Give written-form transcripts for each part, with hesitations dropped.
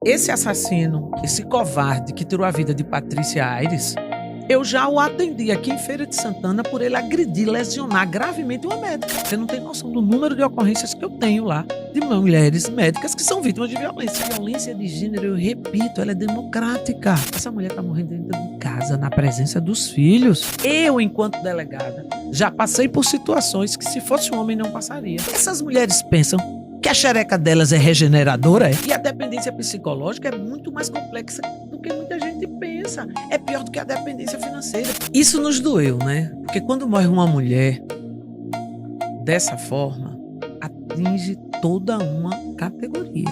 esse assassino, esse covarde que tirou a vida de Patrícia Aires, eu já o atendi aqui em Feira de Santana por ele agredir, lesionar gravemente uma médica. Você não tem noção do número de ocorrências que eu tenho lá de mulheres médicas que são vítimas de violência. Violência de gênero, eu repito, ela é democrática. Essa mulher tá morrendo dentro de casa, na presença dos filhos. Eu, enquanto delegada, já passei por situações que se fosse um homem não passaria. Essas mulheres pensam que a xereca delas é regeneradora, e a dependência psicológica é muito mais complexa do que muita gente pensa. É pior do que a dependência financeira. Isso nos doeu, né? Porque quando morre uma mulher dessa forma, atinge toda uma categoria.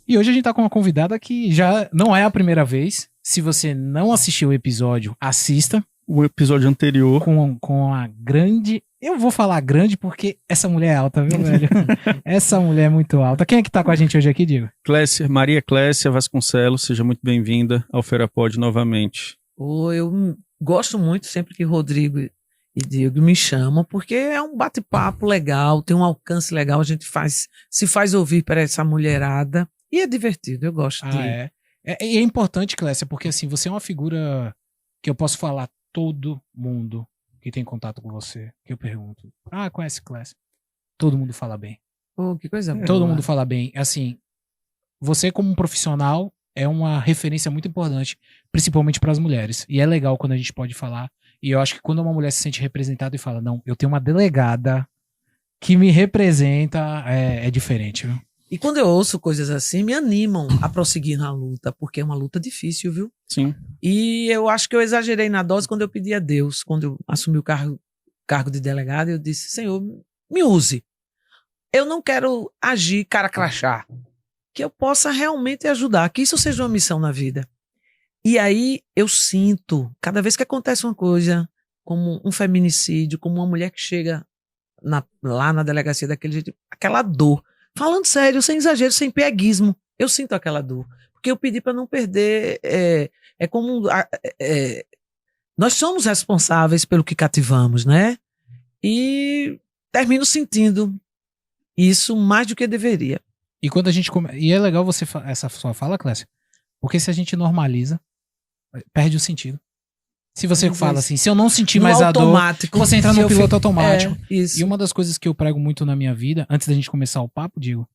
E hoje a gente tá com uma convidada que já não é a primeira vez. Se você não assistiu o episódio, assista. O episódio anterior. Com a grande... Eu vou falar grande porque essa mulher é alta, viu, velho? Essa mulher é muito alta. Quem é que tá com a gente hoje aqui, Diego? Maria Clécia Vasconcelos, seja muito bem-vinda ao FeiraPod novamente. Eu gosto muito sempre que Rodrigo e Diego me chamam, porque é um bate-papo legal, tem um alcance legal, a gente se faz ouvir para essa mulherada e é divertido, eu gosto de... É importante, Clécia, porque assim, você é uma figura que eu posso falar todo mundo que tem contato com você, que eu pergunto, conhece Clécia? Todo mundo fala bem. Que coisa boa. Todo mundo fala bem. Assim, você como um profissional é uma referência muito importante, principalmente para as mulheres. E é legal quando a gente pode falar. E eu acho que quando uma mulher se sente representada e fala, não, eu tenho uma delegada que me representa, é diferente, viu? E quando eu ouço coisas assim, me animam a prosseguir na luta, porque é uma luta difícil, viu? Sim. E eu acho que eu exagerei na dose quando eu pedi a Deus, quando eu assumi o cargo de delegado, eu disse, Senhor, me use. Eu não quero agir cara crachá, que eu possa realmente ajudar, que isso seja uma missão na vida. E aí eu sinto, cada vez que acontece uma coisa, como um feminicídio, como uma mulher que chega lá na delegacia daquele jeito, aquela dor. Falando sério, sem exagero, sem pieguismo, eu sinto aquela dor. Porque eu pedi para não perder. Nós somos responsáveis pelo que cativamos, né? E termino sentindo isso mais do que deveria. E quando a gente e é legal você essa sua fala, Clécia, porque se a gente normaliza, perde o sentido. Se você fala assim, se eu não sentir mais a dor, você entra no piloto automático. Isso. E uma das coisas que eu prego muito na minha vida, antes da gente começar o papo, Diego,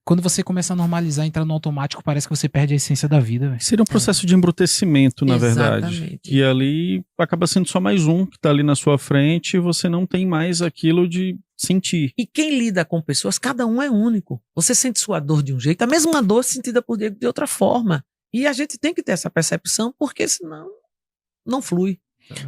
quando você começa a normalizar, entrar no automático, parece que você perde a essência da vida. Véio. Seria um processo de embrutecimento, na Exatamente. verdade. E ali acaba sendo só mais um que tá ali na sua frente e você não tem mais aquilo de sentir. E quem lida com pessoas, cada um é único. Você sente sua dor de um jeito, a mesma dor sentida por Diego de outra forma. E a gente tem que ter essa percepção, porque senão não flui.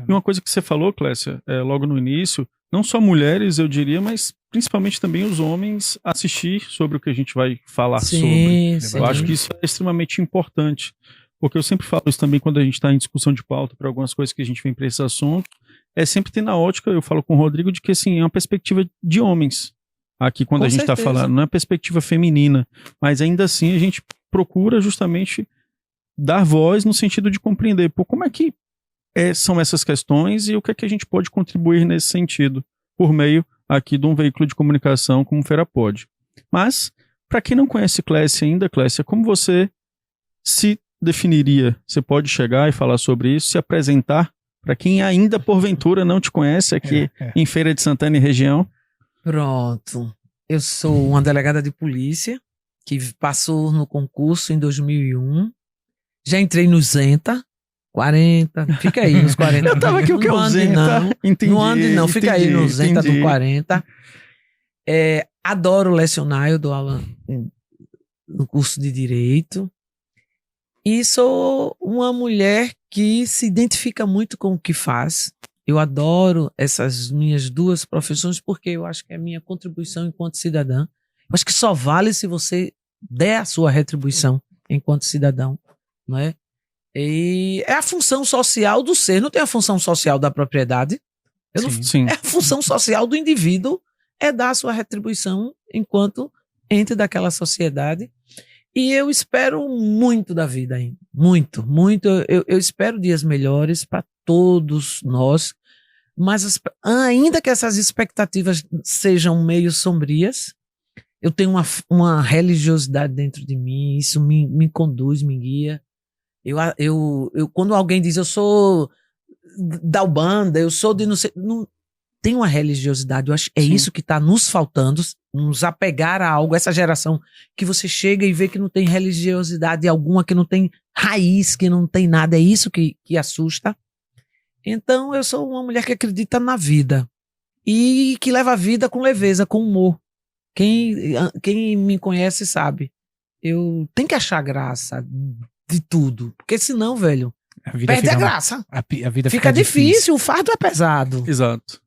E uma coisa que você falou, Clécia, logo no início, não só mulheres, eu diria, mas principalmente também os homens assistir sobre o que a gente vai falar sobre. Sim. Eu acho que isso é extremamente importante, porque eu sempre falo isso também quando a gente está em discussão de pauta para algumas coisas que a gente vem para esse assunto, é sempre ter na ótica, eu falo com o Rodrigo, de que assim, é uma perspectiva de homens aqui quando Com a gente está falando, não é uma perspectiva feminina, mas ainda assim a gente procura justamente dar voz no sentido de compreender, como é que são essas questões e o que é que a gente pode contribuir nesse sentido, por meio aqui de um veículo de comunicação como o FeiraPod. Mas, para quem não conhece Clécia ainda, Clécia, como você se definiria? Você pode chegar e falar sobre isso, se apresentar para quem ainda porventura não te conhece aqui em Feira de Santana e região? Pronto. Eu sou uma delegada de polícia que passou no concurso em 2001. Já entrei no Zenta. 40, fica aí nos 40. Eu tava aqui o que é o Zenta. Não ande não, fica aí no Zenta do 40. Adoro lecionar, eu dou aula no curso de Direito. E sou uma mulher que se identifica muito com o que faz. Eu adoro essas minhas duas profissões porque eu acho que é a minha contribuição enquanto cidadã. Eu acho que só vale se você der a sua retribuição enquanto cidadão, não é? E é a função social do ser, não tem a função social da propriedade. Sim. É a função social do indivíduo, é dar a sua retribuição enquanto ente daquela sociedade. E eu espero muito da vida ainda, muito. Eu espero dias melhores para todos nós, Mas ainda que essas expectativas sejam meio sombrias, eu tenho uma religiosidade dentro de mim, isso me conduz, me guia. Quando alguém diz eu sou da Ubanda, eu sou de não sei. Não, tem uma religiosidade, eu acho que é Sim. isso que está nos faltando, nos apegar a algo, essa geração que você chega e vê que não tem religiosidade alguma, que não tem raiz, que não tem nada, é isso que assusta. Então eu sou uma mulher que acredita na vida e que leva a vida com leveza, com humor. Quem me conhece sabe, eu tenho que achar graça de tudo, porque senão, velho, A vida perde a fica, graça. a vida Fica difícil, o fardo é pesado. Exato.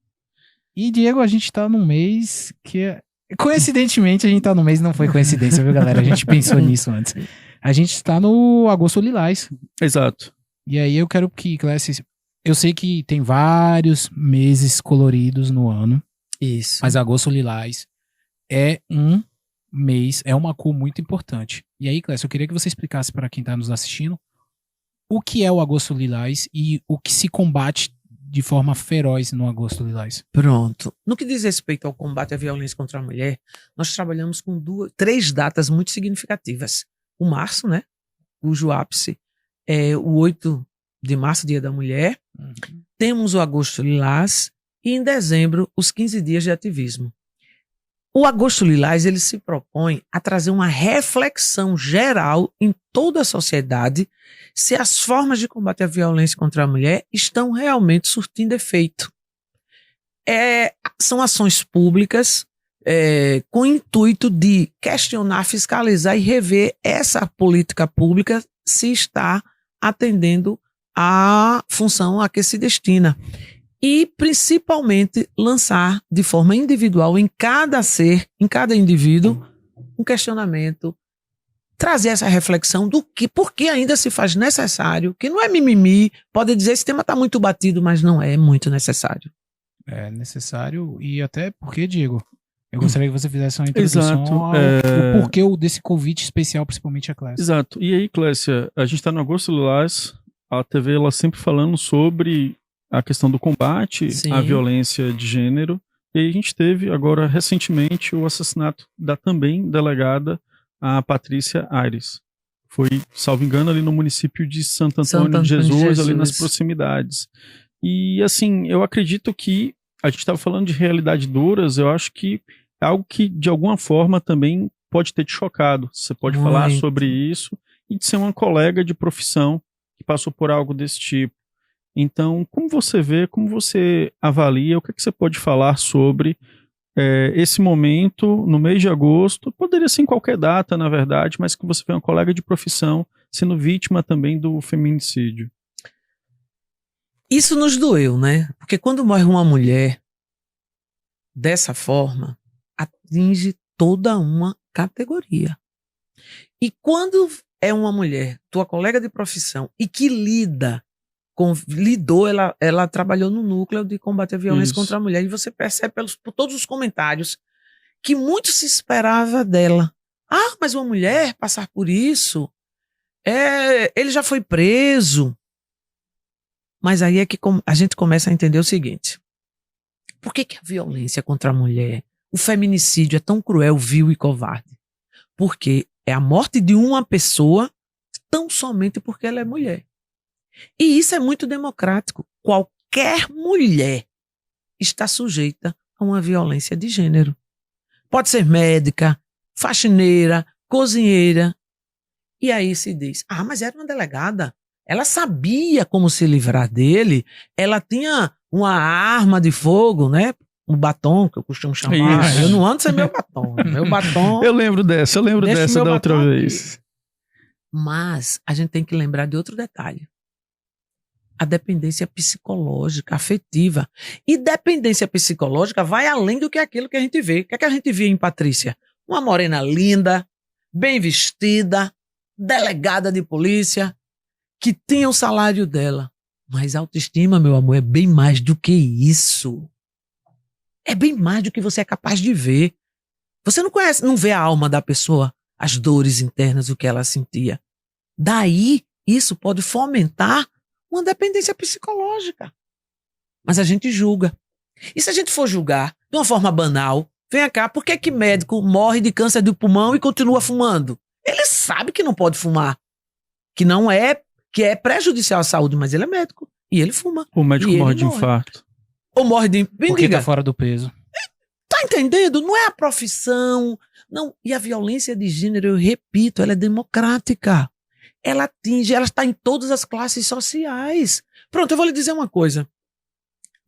E, Diego, a gente tá num mês que... Coincidentemente, a gente tá num mês, não foi coincidência, viu, galera? A gente pensou nisso antes. A gente tá no Agosto Lilás. Exato. E aí eu quero que, Clécio... Eu sei que tem vários meses coloridos no ano, Isso. mas Agosto Lilás é um mês, é uma cor muito importante. E aí, Clécio, eu queria que você explicasse para quem tá nos assistindo o que é o Agosto Lilás e o que se combate de forma feroz no Agosto Lilás. Pronto. No que diz respeito ao combate à violência contra a mulher, nós trabalhamos com 3 datas muito significativas. O março, né? Cujo ápice é o 8 de março, Dia da Mulher. Temos o Agosto Lilás e em dezembro os 15 dias de ativismo. O Agosto Lilás ele se propõe a trazer uma reflexão geral em toda a sociedade se as formas de combate à violência contra a mulher estão realmente surtindo efeito. São ações públicas com o intuito de questionar, fiscalizar e rever essa política pública se está atendendo à função a que se destina. E, principalmente, lançar de forma individual em cada ser, em cada indivíduo, um questionamento, trazer essa reflexão do que, por que ainda se faz necessário, que não é mimimi, pode dizer esse tema está muito batido, mas não é muito necessário. É necessário e até porque, Diego, eu gostaria que você fizesse uma introdução Exato, ao porquê desse convite especial, principalmente a Clécia. Exato. E aí, Clécia, a gente está no Agosto Lilás, a TV ela sempre falando sobre a questão do combate Sim. à violência de gênero. E aí a gente teve agora recentemente o assassinato da também delegada, a Patrícia Aires. Foi, salvo engano, ali no município de Santo Antônio de Jesus, ali nas proximidades. E assim, eu acredito que a gente estava falando de realidades duras, eu acho que é algo que de alguma forma também pode ter te chocado. Você pode falar sobre isso e de ser uma colega de profissão que passou por algo desse tipo. Então, como você vê, como você avalia, o que você pode falar sobre esse momento no mês de agosto? Poderia ser em qualquer data, na verdade, mas que você vê uma colega de profissão sendo vítima também do feminicídio. Isso nos doeu, né? Porque quando morre uma mulher dessa forma, atinge toda uma categoria. E quando é uma mulher, tua colega de profissão, e que ela trabalhou no núcleo de combate à violência contra a mulher, e você percebe por todos os comentários que muito se esperava dela. Ah, mas uma mulher passar por isso, ele já foi preso. Mas aí é que a gente começa a entender o seguinte: por que a violência contra a mulher, o feminicídio é tão cruel, vil e covarde? Porque é a morte de uma pessoa tão somente porque ela é mulher. E isso é muito democrático. Qualquer mulher está sujeita a uma violência de gênero. Pode ser médica, faxineira, cozinheira. E aí se diz, mas era uma delegada. Ela sabia como se livrar dele. Ela tinha uma arma de fogo, né? Um batom, que eu costumo chamar. Isso. Eu não ando sem meu batom. Meu batom... Eu lembro dessa da outra vez. Mas a gente tem que lembrar de outro detalhe. A dependência psicológica, afetiva. E dependência psicológica vai além do que aquilo que a gente vê. O que é que a gente vê em Patrícia? Uma morena linda, bem vestida, delegada de polícia, que tinha o salário dela. Mas a autoestima, meu amor, é bem mais do que isso. É bem mais do que você é capaz de ver. Você não vê a alma da pessoa, as dores internas, o que ela sentia. Daí, isso pode fomentar uma dependência psicológica. mas a gente julga. E se a gente for julgar de uma forma banal, vem cá, por que médico morre de câncer do pulmão e continua fumando? Ele sabe que não pode fumar, que é prejudicial à saúde, mas ele é médico e ele fuma. O médico E ele morre de infarto. Ou morre de... Porque tá fora do peso. Tá entendendo? Não é a profissão. Não. E a violência de gênero, eu repito, ela é democrática. Ela atinge, ela está em todas as classes sociais. Pronto, eu vou lhe dizer uma coisa.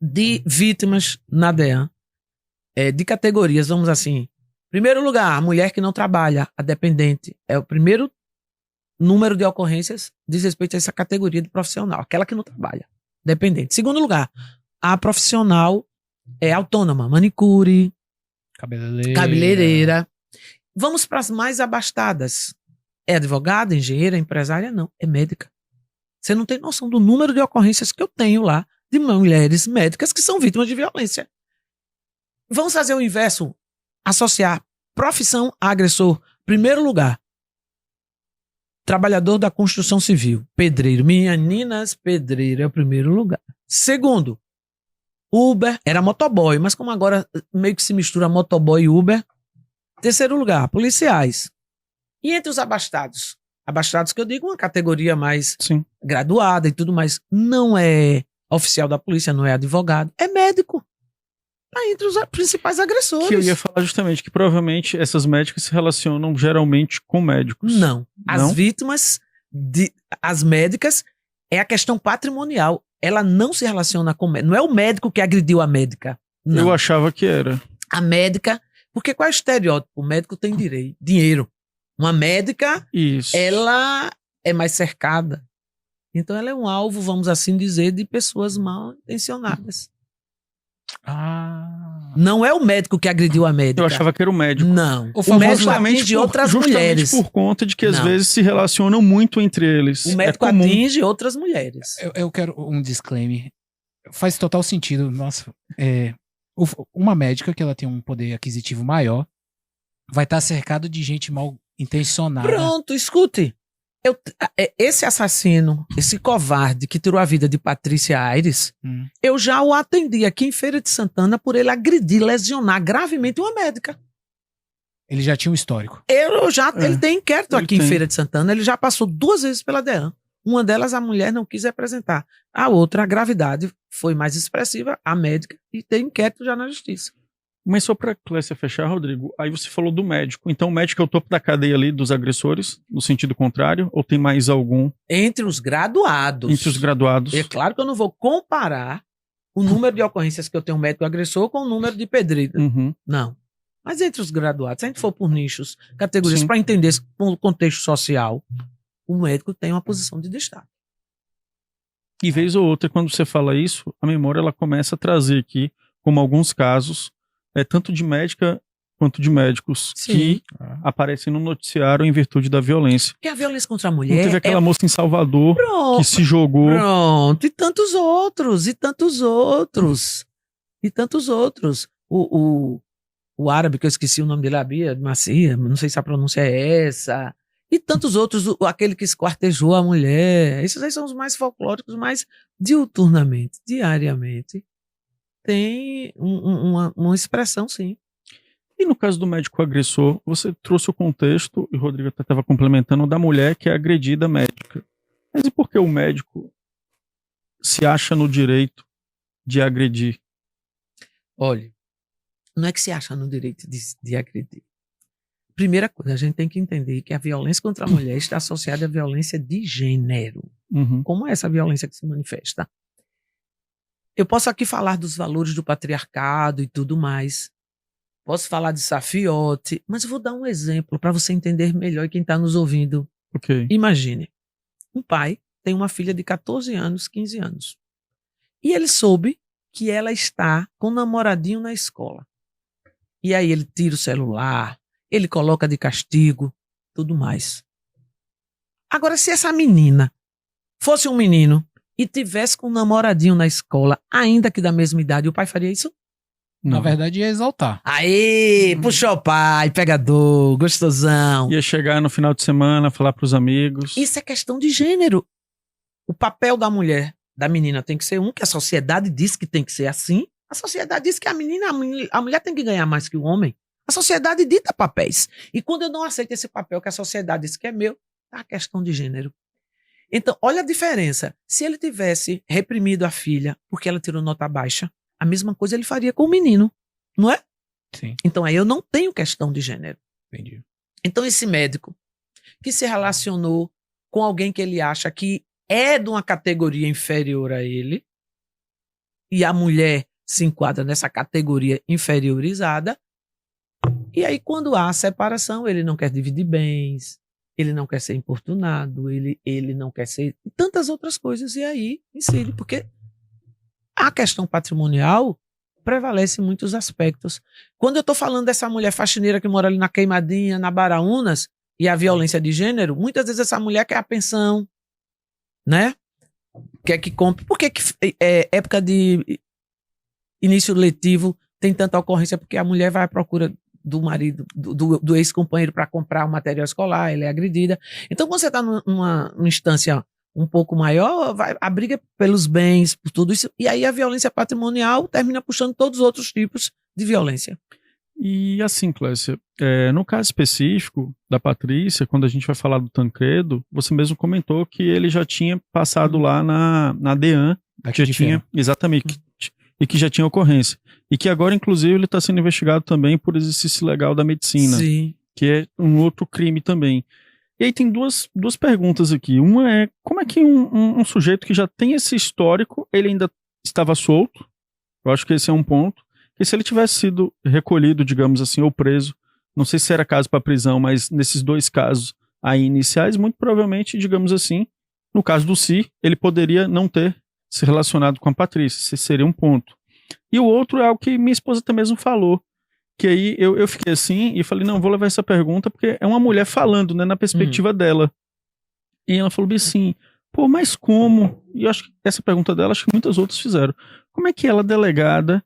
De vítimas na DEAN, de categorias, vamos assim. Primeiro lugar, a mulher que não trabalha, a dependente. É o primeiro número de ocorrências diz respeito a essa categoria de profissional, aquela que não trabalha, dependente. Segundo lugar, a profissional autônoma, manicure, cabeleireira. Vamos para as mais abastadas. É advogada, engenheira, empresária? Não, é médica. Você não tem noção do número de ocorrências que eu tenho lá de mulheres médicas que são vítimas de violência. Vamos fazer o inverso, associar profissão a agressor. Primeiro lugar, trabalhador da construção civil, pedreiro. Meninas, pedreiro é o primeiro lugar. Segundo, Uber, era motoboy, mas como agora meio que se mistura motoboy e Uber. Terceiro lugar, policiais. E entre os abastados? Abastados que eu digo uma categoria mais graduada e tudo mais. Não é oficial da polícia, não é advogado, é médico. Tá entre os principais agressores. Que eu ia falar justamente que provavelmente essas médicas se relacionam geralmente com médicos. Não. As vítimas, as médicas, é a questão patrimonial. Ela não se relaciona com o médico. Não é o médico que agrediu a médica. Não. Eu achava que era. A médica, porque qual é o estereótipo? O médico tem dinheiro. Uma médica, ela é mais cercada. Então ela é um alvo, vamos assim dizer, de pessoas mal intencionadas. Não é o médico que agrediu a médica. Eu achava que era o médico. Não. O médico atinge outras mulheres. Por conta de que às vezes se relacionam muito entre eles. O médico atinge outras mulheres. Eu quero um disclaimer. Faz total sentido. Nossa, uma médica que ela tem um poder aquisitivo maior vai estar cercado de gente mal intencionada. Pronto, escute. Esse assassino, esse covarde que tirou a vida de Patrícia Aires, eu já o atendi aqui em Feira de Santana por ele agredir, lesionar gravemente uma médica. Ele já tinha um histórico. Ele tem inquérito aqui em Feira de Santana, ele já passou 2 vezes pela DEAN. Uma delas a mulher não quis apresentar. A outra, a gravidade foi mais expressiva, a médica, e tem inquérito já na justiça. Mas só para Clécia fechar, Rodrigo, aí você falou do médico. Então o médico é o topo da cadeia ali dos agressores, no sentido contrário, ou tem mais algum? Entre os graduados. Entre os graduados. É claro que eu não vou comparar o número de ocorrências que eu tenho médico agressor com o número de pedreiro. Não. Mas entre os graduados, se a gente for por nichos, categorias, para entender o contexto social, o médico tem uma posição de destaque. E vez ou outra, quando você fala isso, a memória ela começa a trazer aqui, como alguns casos, tanto de médica quanto de médicos que aparecem no noticiário em virtude da violência. Porque a violência contra a mulher... Não teve aquela moça em Salvador que se jogou... Pronto, e tantos outros, e tantos outros, e tantos outros. O árabe, que eu esqueci o nome dele, Abia Macia, não sei se a pronúncia é essa, e tantos outros, aquele que esquartejou a mulher. Esses aí são os mais folclóricos, mas diuturnamente, diariamente, tem uma expressão, sim. E no caso do médico agressor, você trouxe o contexto, e o Rodrigo até estava complementando, da mulher que é agredida médica. Mas e por que o médico se acha no direito de agredir? Olha, não é que se acha no direito de agredir. Primeira coisa, a gente tem que entender que a violência contra a mulher está associada à violência de gênero. Como é essa violência que se manifesta? Eu posso aqui falar dos valores do patriarcado e tudo mais. Posso falar de Safiotti, mas eu vou dar um exemplo para você entender melhor e quem está nos ouvindo. Imagine, um pai tem uma filha de 14 anos, 15 anos. E ele soube que ela está com um namoradinho na escola. E aí ele tira o celular, ele coloca de castigo, tudo mais. Agora, se essa menina fosse um menino e tivesse com um namoradinho na escola, ainda que da mesma idade, o pai faria isso? Não. Na verdade, ia exaltar. Aí, puxou o pai, pegador, gostosão. Ia chegar no final de semana, falar pros amigos. Isso é questão de gênero. O papel da mulher da menina tem que ser um, que a sociedade diz que tem que ser assim. A sociedade diz que a mulher tem que ganhar mais que o homem. A sociedade dita papéis. E quando eu não aceito esse papel que a sociedade diz que é meu, tá a questão de gênero. Então, olha a diferença. Se ele tivesse reprimido a filha porque ela tirou nota baixa, a mesma coisa ele faria com o menino, não é? Sim, Então, aí eu não tenho questão de gênero. entendi. Então, esse médico que se relacionou com alguém que ele acha que é de uma categoria inferior a ele, e a mulher se enquadra nessa categoria inferiorizada, e aí quando há separação, ele não quer dividir bens, ele não quer ser importunado, ele não quer ser... tantas outras coisas, e aí incide, porque a questão patrimonial prevalece em muitos aspectos. Quando eu estou falando dessa mulher faxineira que mora ali na Queimadinha, na Baraunas, e a violência de gênero, muitas vezes essa mulher quer a pensão, né? Quer que compre. Por que época de início letivo tem tanta ocorrência? Porque a mulher vai à procura do marido, do ex-companheiro para comprar o material escolar, ela é agredida. Então, quando você está numa instância um pouco maior, a briga pelos bens, por tudo isso, e aí a violência patrimonial termina puxando todos os outros tipos de violência. E assim, Clécia, no caso específico da Patrícia, quando a gente vai falar do Tancredo, você mesmo comentou que ele já tinha passado lá na DEAN, Daqui de Feira. exatamente, e que já tinha ocorrência. E que agora, inclusive, ele está sendo investigado também por exercício ilegal da medicina, Sim. que é um outro crime também. E aí tem duas perguntas aqui. Uma é, como é que um sujeito que já tem esse histórico, ele ainda estava solto? Eu acho que esse é um ponto. E se ele tivesse sido recolhido, digamos assim, ou preso, não sei se era caso para prisão, mas nesses dois casos aí iniciais, muito provavelmente, digamos assim, no caso do Si, ele poderia não ter se relacionado com a Patrícia. Esse seria um ponto. E o outro é o que minha esposa também mesmo falou, que aí eu fiquei assim e falei, não, vou levar essa pergunta porque é uma mulher falando, né, na perspectiva dela. E ela falou assim, pô, mas como? E eu acho que essa pergunta dela, acho que muitas outras fizeram. Como é que ela, delegada,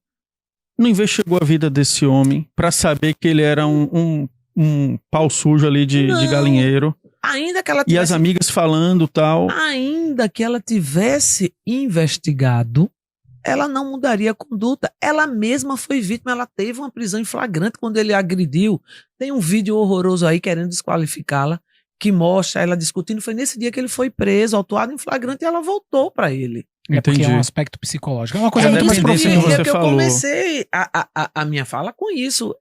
não investigou a vida desse homem pra saber que ele era um pau sujo ali de galinheiro? Ainda que ela E as amigas falando tal. Ainda que ela tivesse investigado, ela não mudaria a conduta. Ela mesma foi vítima, ela teve uma prisão em flagrante quando ele a agrediu. Tem um vídeo horroroso aí querendo desqualificá-la, que mostra ela discutindo. Foi nesse dia que ele foi preso, autuado em flagrante, e ela voltou pra ele. É porque Entendi. é um aspecto psicológico. É uma coisa É a muito mais dependência profunda. que você que eu falou. comecei a minha fala com isso.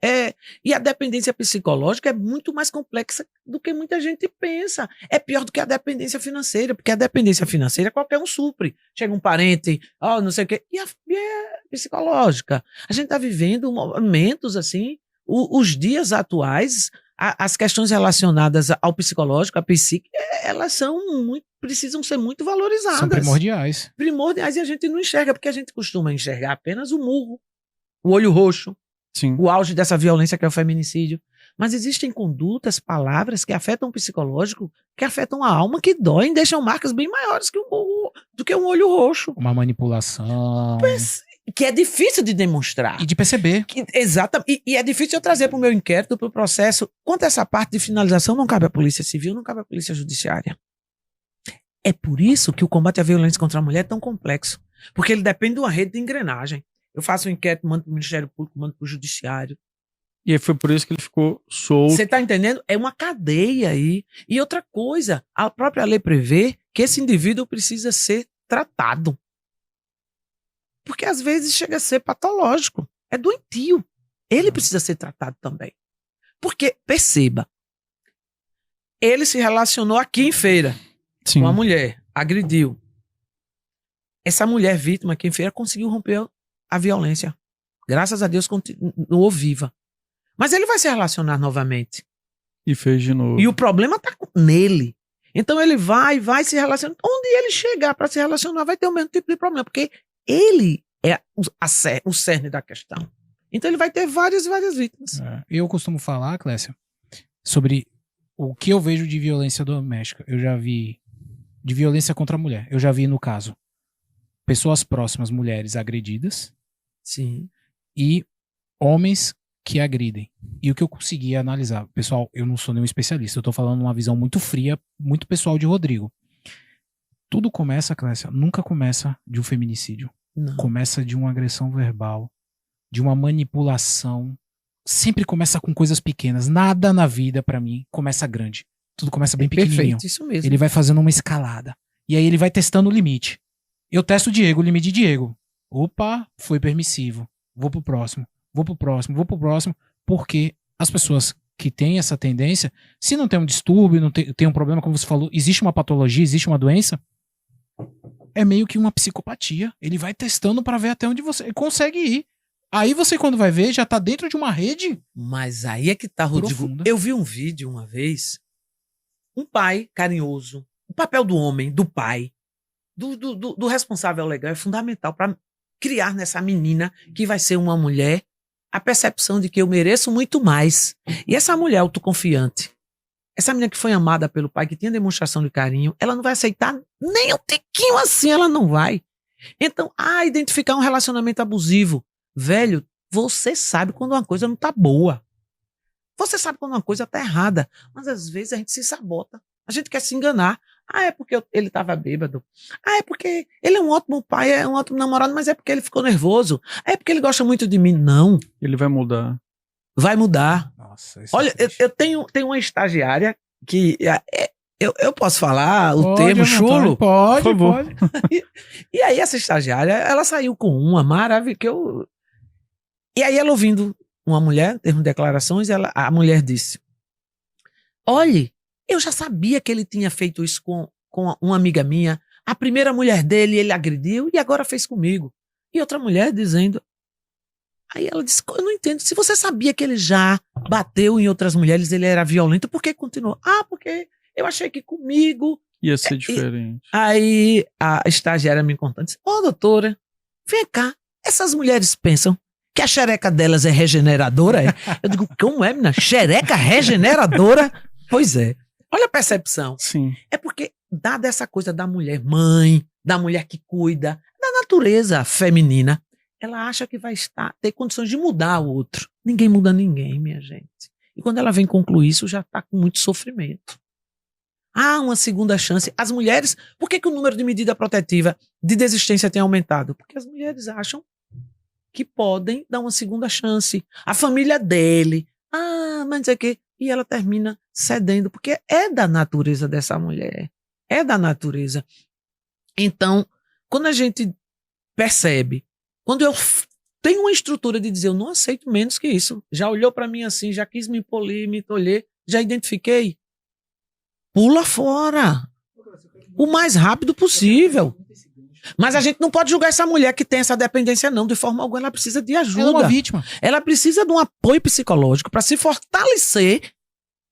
E a dependência psicológica é muito mais complexa do que muita gente pensa. É pior do que a dependência financeira, porque a dependência financeira qualquer um supre. Chega um parente, não sei o quê, e é psicológica. A gente está vivendo momentos assim, os dias atuais, as questões relacionadas ao psicológico, à psique, elas precisam ser muito valorizadas. São primordiais. Primordiais, e a gente não enxerga, porque a gente costuma enxergar apenas o murro, o olho roxo, Sim. o auge dessa violência que é o feminicídio. Mas existem condutas, palavras que afetam o psicológico, que afetam a alma, que doem, deixam marcas bem maiores do que um olho roxo. Uma manipulação. Que é difícil de demonstrar. E de perceber. Exatamente. E é difícil eu trazer para o meu inquérito, para o processo. Quanto a essa parte de finalização, não cabe à Polícia Civil, não cabe à Polícia Judiciária. É por isso que o combate à violência contra a mulher é tão complexo. Porque ele depende de uma rede de engrenagem. Eu faço um inquérito, mando para o Ministério Público, mando para o Judiciário. E aí foi por isso que ele ficou solto. Você está entendendo? É uma cadeia aí. E outra coisa, a própria lei prevê que esse indivíduo precisa ser tratado. Porque às vezes chega a ser patológico. É doentio. Ele precisa ser tratado também. Porque, perceba, ele se relacionou aqui em Feira Sim. com uma mulher, agrediu. Essa mulher vítima aqui em Feira conseguiu romper a violência. Graças a Deus continuou viva. Mas ele vai se relacionar novamente. E fez de novo. E o problema está nele. Então ele vai se relacionar. Onde ele chegar para se relacionar vai ter o mesmo tipo de problema. Porque ele é o cerne da questão. Então ele vai ter várias vítimas. Eu costumo falar, Clécia, sobre o que eu vejo de violência doméstica. Eu já vi de violência contra a mulher. Eu já vi, no caso, pessoas próximas, mulheres agredidas. Sim. E homens que agridem. E o que eu consegui analisar, pessoal, eu não sou nenhum especialista, eu tô falando uma visão muito fria, muito pessoal de Rodrigo. Tudo começa, Clécia, nunca começa de um feminicídio. Não. Começa de uma agressão verbal, de uma manipulação. Sempre começa com coisas pequenas. Nada na vida, pra mim, começa grande. Tudo começa bem pequenininho. Perfeito, isso mesmo. Ele vai fazendo uma escalada. E aí ele vai testando o limite. Eu testo o Diego, o limite de Diego. Opa, foi permissivo. Vou pro próximo. Porque as pessoas que têm essa tendência, se não tem um distúrbio, não tem um problema, como você falou, existe uma patologia, existe uma doença, é meio que uma psicopatia. Ele vai testando pra ver até onde você consegue ir. Aí você, quando vai ver, já tá dentro de uma rede. Mas aí é que tá, Rodrigo. Profunda. Eu vi um vídeo uma vez, um pai carinhoso, o papel do homem, do pai, do responsável legal é fundamental para criar nessa menina que vai ser uma mulher a percepção de que eu mereço muito mais. E essa mulher autoconfiante, essa menina que foi amada pelo pai, que tinha demonstração de carinho, ela não vai aceitar nem um tiquinho assim, ela não vai. Então, identificar um relacionamento abusivo. Velho, você sabe quando uma coisa não tá boa. Você sabe quando uma coisa tá errada. Mas às vezes a gente se sabota. A gente quer se enganar. É porque ele tava bêbado. É porque ele é um ótimo pai, é um ótimo namorado, mas é porque ele ficou nervoso. É porque ele gosta muito de mim. Não. Ele vai mudar. Vai mudar. Nossa, Olha, eu tenho uma estagiária que... Eu posso falar o Pode, termo chulo? Pode, Por favor. pode. E aí essa estagiária, ela saiu com uma maravilhosa. E aí ela ouvindo uma mulher, termo de declarações, a mulher disse: olhe, eu já sabia que ele tinha feito isso com uma amiga minha. A primeira mulher dele, ele agrediu e agora fez comigo. E outra mulher dizendo... Aí ela disse, eu não entendo, se você sabia que ele já bateu em outras mulheres, ele era violento, por que continuou? Porque eu achei que comigo... Ia ser diferente. Aí a estagiária me contando, disse, doutora, vem cá, essas mulheres pensam que a xereca delas é regeneradora? Eu digo, como é, menina? Xereca regeneradora? Pois é. Olha a percepção. Sim. É porque, dada essa coisa da mulher mãe, da mulher que cuida, da natureza feminina, ela acha que vai ter condições de mudar o outro. Ninguém muda ninguém, minha gente. E quando ela vem concluir isso, já está com muito sofrimento. Uma segunda chance. As mulheres, por que o número de medida protetiva de desistência tem aumentado? Porque as mulheres acham que podem dar uma segunda chance. A família dele, mas não sei o quê. E ela termina cedendo, porque é da natureza dessa mulher. É da natureza. Então, quando a gente percebe, quando eu tenho uma estrutura de dizer, eu não aceito menos que isso, já olhou para mim assim, já quis me polir, me tolher, já identifiquei, pula fora. O mais rápido possível. Mas a gente não pode julgar essa mulher que tem essa dependência, não. De forma alguma, ela precisa de ajuda. Ela é uma vítima. Ela precisa de um apoio psicológico para se fortalecer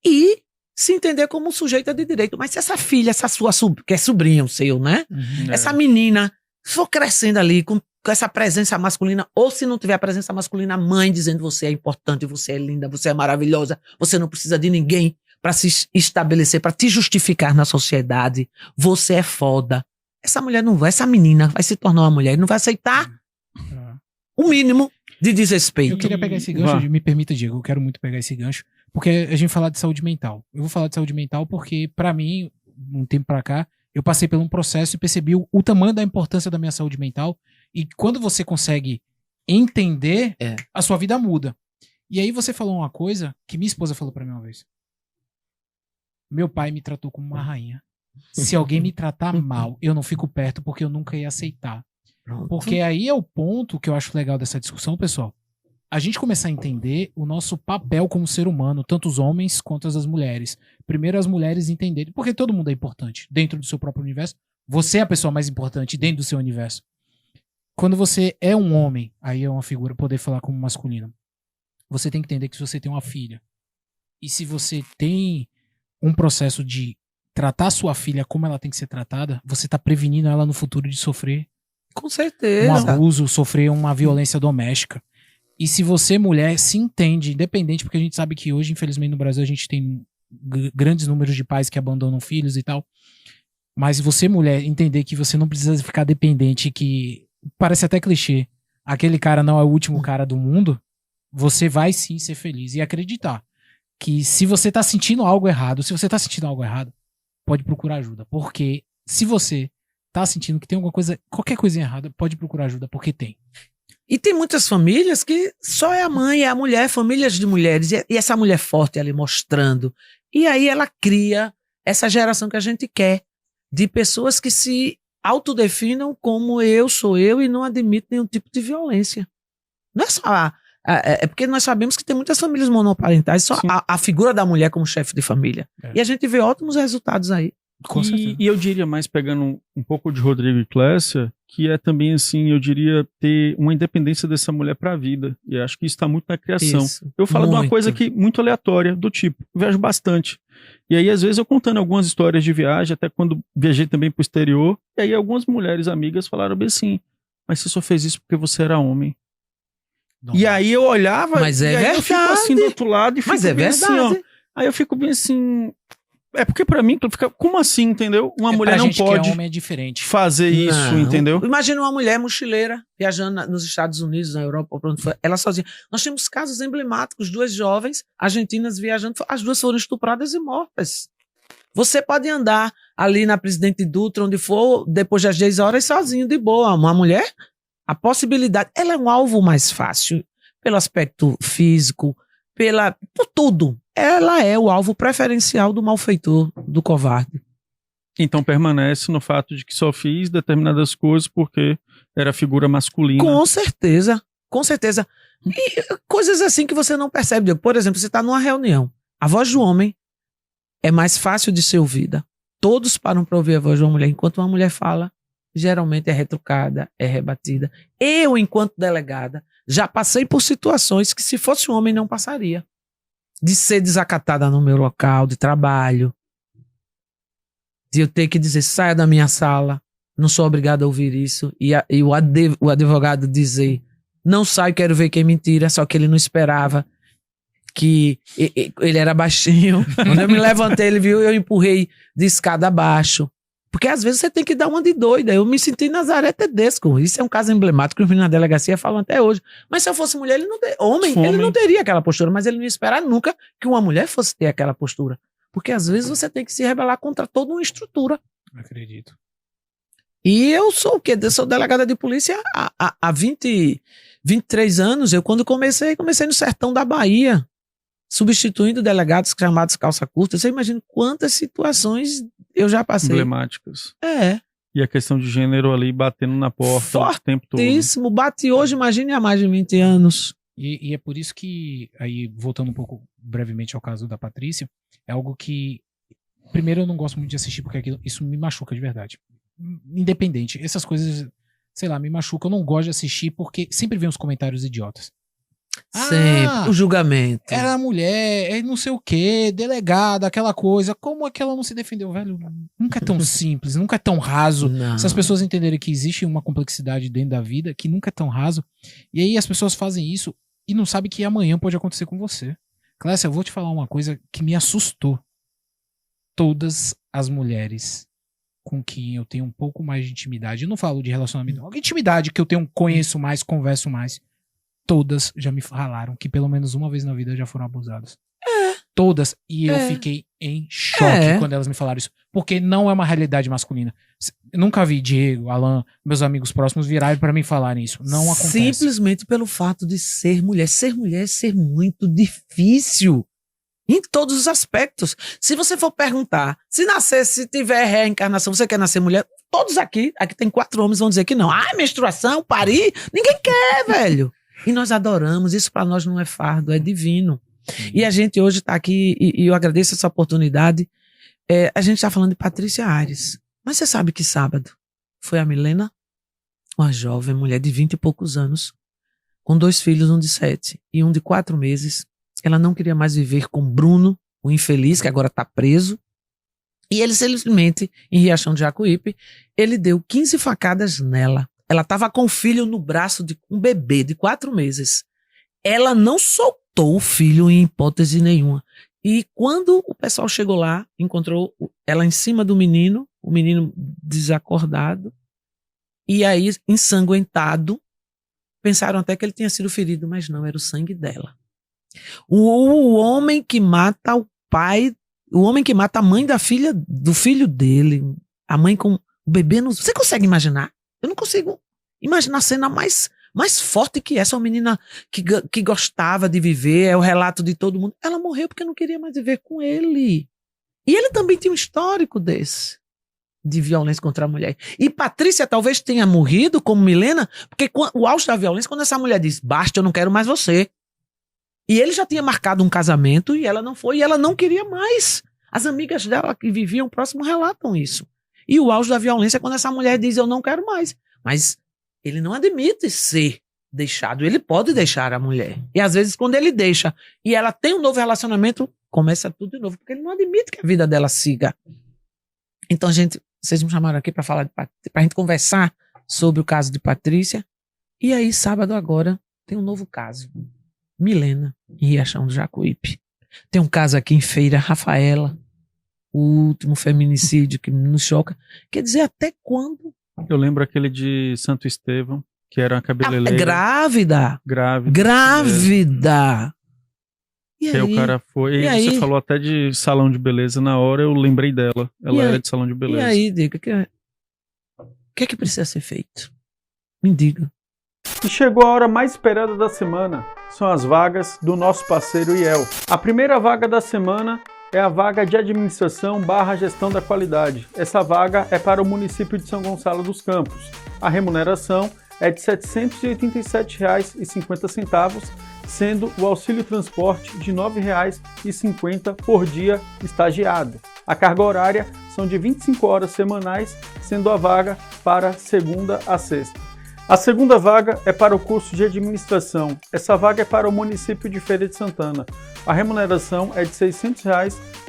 e se entender como um sujeito de direito. Mas se essa filha, essa sua, que é sobrinho seu, né? Uhum. Essa menina for crescendo ali com essa presença masculina, ou se não tiver a presença masculina, a mãe dizendo você é importante, você é linda, você é maravilhosa, você não precisa de ninguém para se estabelecer, para te justificar na sociedade. Você é foda. Essa mulher não vai, essa menina vai se tornar uma mulher e não vai aceitar o mínimo de desrespeito. Eu queria pegar esse gancho, me permita, Diego, eu quero muito pegar esse gancho, porque a gente fala de saúde mental. Eu vou falar de saúde mental porque, pra mim, um tempo pra cá, eu passei por um processo e percebi o tamanho da importância da minha saúde mental. E quando você consegue entender, a sua vida muda. E aí você falou uma coisa que minha esposa falou pra mim uma vez. Meu pai me tratou como uma rainha. Se alguém me tratar mal, eu não fico perto porque eu nunca ia aceitar. Porque aí é o ponto que eu acho legal dessa discussão, pessoal. A gente começar a entender o nosso papel como ser humano, tanto os homens quanto as mulheres. Primeiro as mulheres entenderem, porque todo mundo é importante dentro do seu próprio universo. Você é a pessoa mais importante dentro do seu universo. Quando você é um homem, aí é uma figura, poder falar como masculino, você tem que entender que se você tem uma filha, e se você tem um processo de tratar sua filha como ela tem que ser tratada, você está prevenindo ela no futuro de sofrer com certeza um abuso, sofrer uma violência doméstica. E se você, mulher, se entende, independente, porque a gente sabe que hoje, infelizmente, no Brasil, a gente tem grandes números de pais que abandonam filhos e tal. Mas se você, mulher, entender que você não precisa ficar dependente, que parece até clichê, aquele cara não é o último cara do mundo, você vai sim ser feliz e acreditar que se você tá sentindo algo errado, pode procurar ajuda. Porque se você tá sentindo que tem alguma coisa, qualquer coisinha errada, pode procurar ajuda, porque tem. E tem muitas famílias que só é a mãe, é a mulher, famílias de mulheres, e essa mulher forte ali mostrando. E aí ela cria essa geração que a gente quer, de pessoas que se autodefinam como eu sou eu e não admitem nenhum tipo de violência. Não é só é porque nós sabemos que tem muitas famílias monoparentais, só a figura da mulher como chefe de família. E a gente vê ótimos resultados aí. E eu diria mais, pegando um pouco de Rodrigo e Clécia, que é também assim, eu diria, ter uma independência dessa mulher para a vida. E acho que isso está muito na criação. Isso, eu falo de uma muito. coisa que muito aleatória, do tipo, eu viajo bastante. E aí, às vezes, eu contando algumas histórias de viagem, até quando viajei também pro exterior, e aí algumas mulheres amigas falaram bem assim, mas você só fez isso porque você era homem. Não. E aí eu olhava, Mas é e aí eu fico verdade. assim do outro lado e fico Mas é bem verdade. assim, ó. Aí eu fico bem assim. É porque pra mim fica, como assim, entendeu? Uma mulher pra não gente pode que é homem é diferente. fazer isso, Não. entendeu? Imagina uma mulher mochileira viajando nos Estados Unidos, na Europa, ou pra onde for, ela sozinha. Nós temos casos emblemáticos, duas jovens argentinas viajando, as duas foram estupradas e mortas. Você pode andar ali na Presidente Dutra, onde for, depois das 10 horas, sozinho, de boa. Uma mulher, a possibilidade, ela é um alvo mais fácil, pelo aspecto físico, por tudo. Ela é o alvo preferencial do malfeitor, do covarde. Então permanece no fato de que só fiz determinadas coisas porque era figura masculina. Com certeza, com certeza. E coisas assim que você não percebe. Diego. Por exemplo, você está numa reunião. A voz do homem é mais fácil de ser ouvida. Todos param para ouvir a voz de uma mulher. Enquanto uma mulher fala, geralmente é retrucada, é rebatida. Eu, enquanto delegada, já passei por situações que se fosse um homem não passaria. De ser desacatada no meu local de trabalho. De eu ter que dizer, saia da minha sala. Não sou obrigado a ouvir isso. E o advogado dizer, não sai, quero ver quem me tira. Só que ele não esperava que ele era baixinho. Quando eu me levantei, ele viu, eu empurrei de escada abaixo. Porque às vezes você tem que dar uma de doida. Eu me senti Nazaré Tedesco. Isso é um caso emblemático que os meninos na delegacia falam até hoje. Mas se eu fosse mulher, ele não teria aquela postura. Mas ele não ia esperar nunca que uma mulher fosse ter aquela postura. Porque às vezes você tem que se rebelar contra toda uma estrutura. Não acredito. E eu sou o quê? Eu sou delegada de polícia há 23 anos. Eu quando comecei no sertão da Bahia. Substituindo delegados chamados calça curta. Você imagina quantas situações eu já passei. Emblemáticas. É. E a questão de gênero ali batendo na porta o tempo todo. Fortíssimo. Bate hoje, imagine há mais de 20 anos. E é por isso que, aí voltando um pouco brevemente ao caso da Patrícia, é algo que, primeiro, eu não gosto muito de assistir porque isso me machuca de verdade. Independente. Essas coisas, sei lá, me machucam. Eu não gosto de assistir porque sempre vem os comentários idiotas. Sempre. O julgamento. Era mulher, é não sei o que, delegada, aquela coisa. Como é que ela não se defendeu, velho? Nunca é tão simples, nunca é tão raso. Não. Se as pessoas entenderem que existe uma complexidade dentro da vida, que nunca é tão raso, e aí as pessoas fazem isso e não sabem que amanhã pode acontecer com você. Clécia, eu vou te falar uma coisa que me assustou. Todas as mulheres com quem eu tenho um pouco mais de intimidade, eu não falo de relacionamento, intimidade que eu conheço mais, converso mais, todas já me falaram que pelo menos uma vez na vida já foram abusadas. Todas. E eu fiquei em choque quando elas me falaram isso. Porque não é uma realidade masculina. Eu nunca vi Diego, Alan, meus amigos próximos virarem pra mim falarem isso. Não acontece. Simplesmente pelo fato de ser mulher. Ser mulher é ser muito difícil. Em todos os aspectos. Se você for perguntar, se tiver reencarnação, você quer nascer mulher? Todos aqui tem 4 homens vão dizer que não. Menstruação, parir, ninguém quer, velho. E nós adoramos, isso para nós não é fardo, é divino. E a gente hoje está aqui, e eu agradeço essa oportunidade, a gente está falando de Patrícia Aires. Mas você sabe que sábado foi a Milena, uma jovem mulher de 20 e poucos anos, com 2 filhos, um de 7 e um de 4 meses. Ela não queria mais viver com Bruno, o infeliz, que agora está preso. E ele simplesmente, em Riachão de Jacuípe, ele deu 15 facadas nela. Ela estava com o filho no braço de um bebê de 4 meses. Ela não soltou o filho em hipótese nenhuma. E quando o pessoal chegou lá, encontrou ela em cima do menino, o menino desacordado, e aí ensanguentado. Pensaram até que ele tinha sido ferido, mas não, era o sangue dela. O homem que mata o pai, o homem que mata a mãe do filho dele, a mãe com O bebê não... Você consegue imaginar? Eu não consigo imaginar a cena mais forte que essa. Uma menina que gostava de viver, é o relato de todo mundo. Ela morreu porque não queria mais viver com ele. E ele também tinha um histórico desse, de violência contra a mulher. E Patrícia talvez tenha morrido, como Milena, porque o auge da violência, quando essa mulher diz, basta, eu não quero mais você. E ele já tinha marcado um casamento e ela não foi, e ela não queria mais. As amigas dela que viviam próximo relatam isso. E o auge da violência é quando essa mulher diz, eu não quero mais. Mas ele não admite ser deixado, ele pode deixar a mulher. E às vezes quando ele deixa e ela tem um novo relacionamento, começa tudo de novo, porque ele não admite que a vida dela siga. Então, vocês me chamaram aqui para falar, para a gente conversar sobre o caso de Patrícia. E aí, sábado agora, tem um novo caso. Milena, em Riachão do Jacuípe. Tem um caso aqui em Feira, Rafaela, o último feminicídio que nos choca. Quer dizer, até quando? Eu lembro aquele de Santo Estevão, que era uma cabeleireira. Grávida. E aí o cara foi. E você falou até de salão de beleza. Na hora eu lembrei dela. Ela era de salão de beleza. E aí, diga, o que é que precisa ser feito? Me diga. E chegou a hora mais esperada da semana. São as vagas do nosso parceiro IEL. A primeira vaga da semana é a vaga de administração / gestão da qualidade. Essa vaga é para o município de São Gonçalo dos Campos. A remuneração é de R$ 787,50, sendo o auxílio transporte de R$ 9,50 por dia estagiado. A carga horária são de 25 horas semanais, sendo a vaga para segunda a sexta. A segunda vaga é para o curso de administração. Essa vaga é para o município de Feira de Santana. A remuneração é de R$ 600,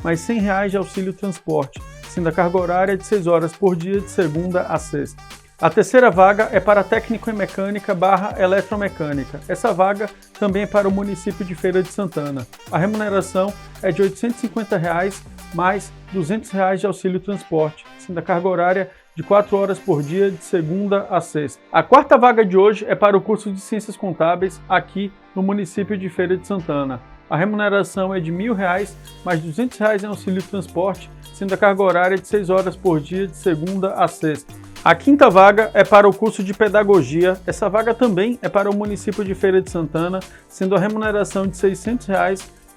mais R$ 100 de auxílio transporte, sendo a carga horária de 6 horas por dia de segunda a sexta. A terceira vaga é para técnico em mecânica / eletromecânica. Essa vaga também é para o município de Feira de Santana. A remuneração é de R$ 850, mais R$ 200 de auxílio transporte, sendo a carga horária de 4 horas por dia de segunda a sexta. A quarta vaga de hoje é para o curso de Ciências Contábeis aqui no município de Feira de Santana. A remuneração é de R$ 1.000, mais R$ 200 em auxílio transporte, sendo a carga horária de 6 horas por dia de segunda a sexta. A quinta vaga é para o curso de Pedagogia. Essa vaga também é para o município de Feira de Santana, sendo a remuneração de R$ 600,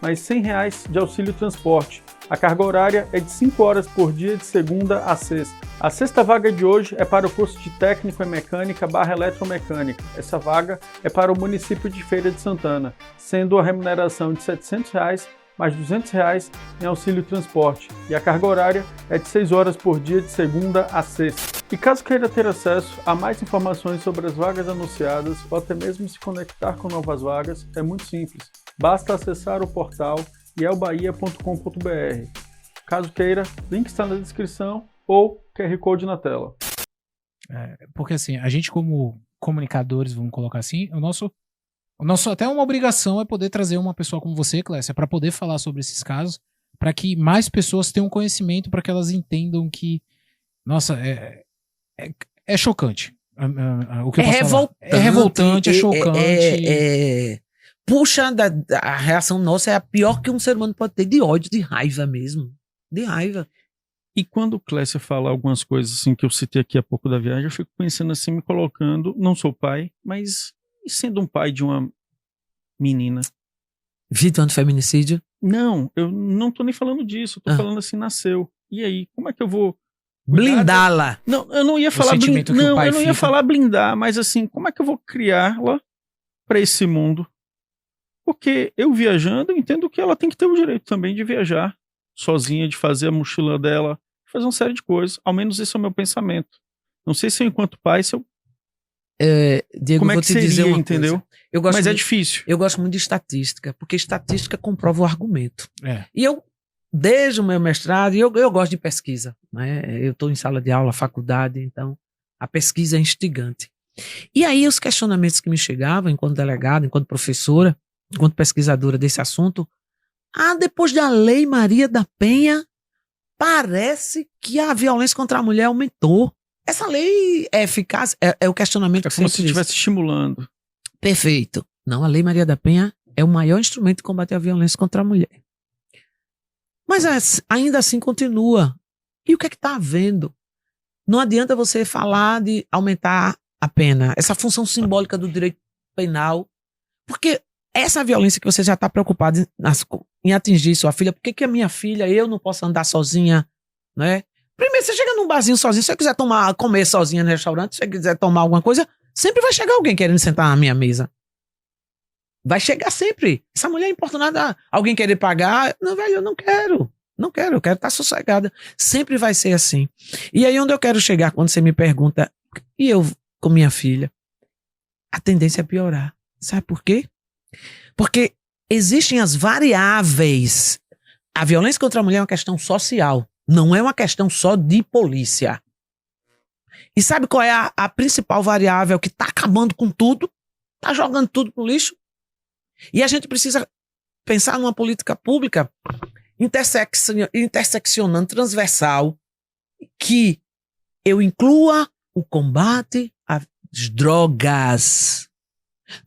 mais R$ 100 de auxílio transporte. A carga horária é de 5 horas por dia de segunda a sexta. A sexta vaga de hoje é para o curso de técnico em mecânica / eletromecânica. Essa vaga é para o município de Feira de Santana, sendo a remuneração de R$ 700, mais R$ 200 em auxílio transporte. E a carga horária é de 6 horas por dia de segunda a sexta. E caso queira ter acesso a mais informações sobre as vagas anunciadas ou até mesmo se conectar com novas vagas, é muito simples. Basta acessar o portal ielbahia.com.br. Caso queira, link está na descrição ou QR Code na tela. Porque assim, a gente como comunicadores, vamos colocar assim, o nosso até uma obrigação é poder trazer uma pessoa como você, Clécia, para poder falar sobre esses casos, para que mais pessoas tenham conhecimento, para que elas entendam que, nossa, é chocante. O que eu posso falar? É revoltante, é chocante. Puxa, a reação nossa é a pior que um ser humano pode ter, de ódio, de raiva mesmo. De raiva. E quando o Clécia fala algumas coisas assim que eu citei aqui há pouco da viagem, eu fico pensando assim, me colocando, não sou pai, mas sendo um pai de uma menina. Vítima de feminicídio? Não, eu não tô nem falando disso, eu tô falando assim, nasceu. E aí, como é que eu vou blindá-la? Não, eu não ia falar blindar. Não, eu não ia falar blindar, mas assim, como é que eu vou criá-la para esse mundo? Porque eu viajando, eu entendo que ela tem que ter o direito também de viajar sozinha, de fazer a mochila dela, fazer uma série de coisas. Ao menos esse é o meu pensamento. Não sei se eu, enquanto pai, se eu... Diego, como é que seria, entendeu? Mas é difícil. Eu gosto muito de estatística, porque estatística comprova o argumento. E eu, desde o meu mestrado, eu gosto de pesquisa, né? Eu estou em sala de aula, faculdade, então a pesquisa é instigante. E aí os questionamentos que me chegavam enquanto delegada, enquanto professora, enquanto pesquisadora desse assunto, depois da Lei Maria da Penha, parece que a violência contra a mulher aumentou. Essa lei é eficaz? É o questionamento que como se estivesse estimulando. Perfeito. Não, a Lei Maria da Penha é o maior instrumento de combate à violência contra a mulher. Mas ainda assim continua. E o que é que está havendo? Não adianta você falar de aumentar a pena, essa função simbólica do direito penal, porque essa violência que você já está preocupado em atingir sua filha, por que a minha filha, eu não posso andar sozinha, né? Primeiro, você chega num barzinho sozinho, se você quiser comer sozinha no restaurante, se você quiser tomar alguma coisa, sempre vai chegar alguém querendo sentar na minha mesa. Vai chegar sempre. Essa mulher é importunada, alguém querer pagar, não, velho, eu não quero. Não quero, eu quero estar sossegada. Sempre vai ser assim. E aí onde eu quero chegar quando você me pergunta, e eu com minha filha? A tendência é piorar. Sabe por quê? Porque existem as variáveis. A violência contra a mulher é uma questão social. Não é uma questão só de polícia. E sabe qual é a principal variável que está acabando com tudo? Está jogando tudo pro lixo? E a gente precisa pensar numa política pública interseccionando, transversal, que eu inclua o combate às drogas.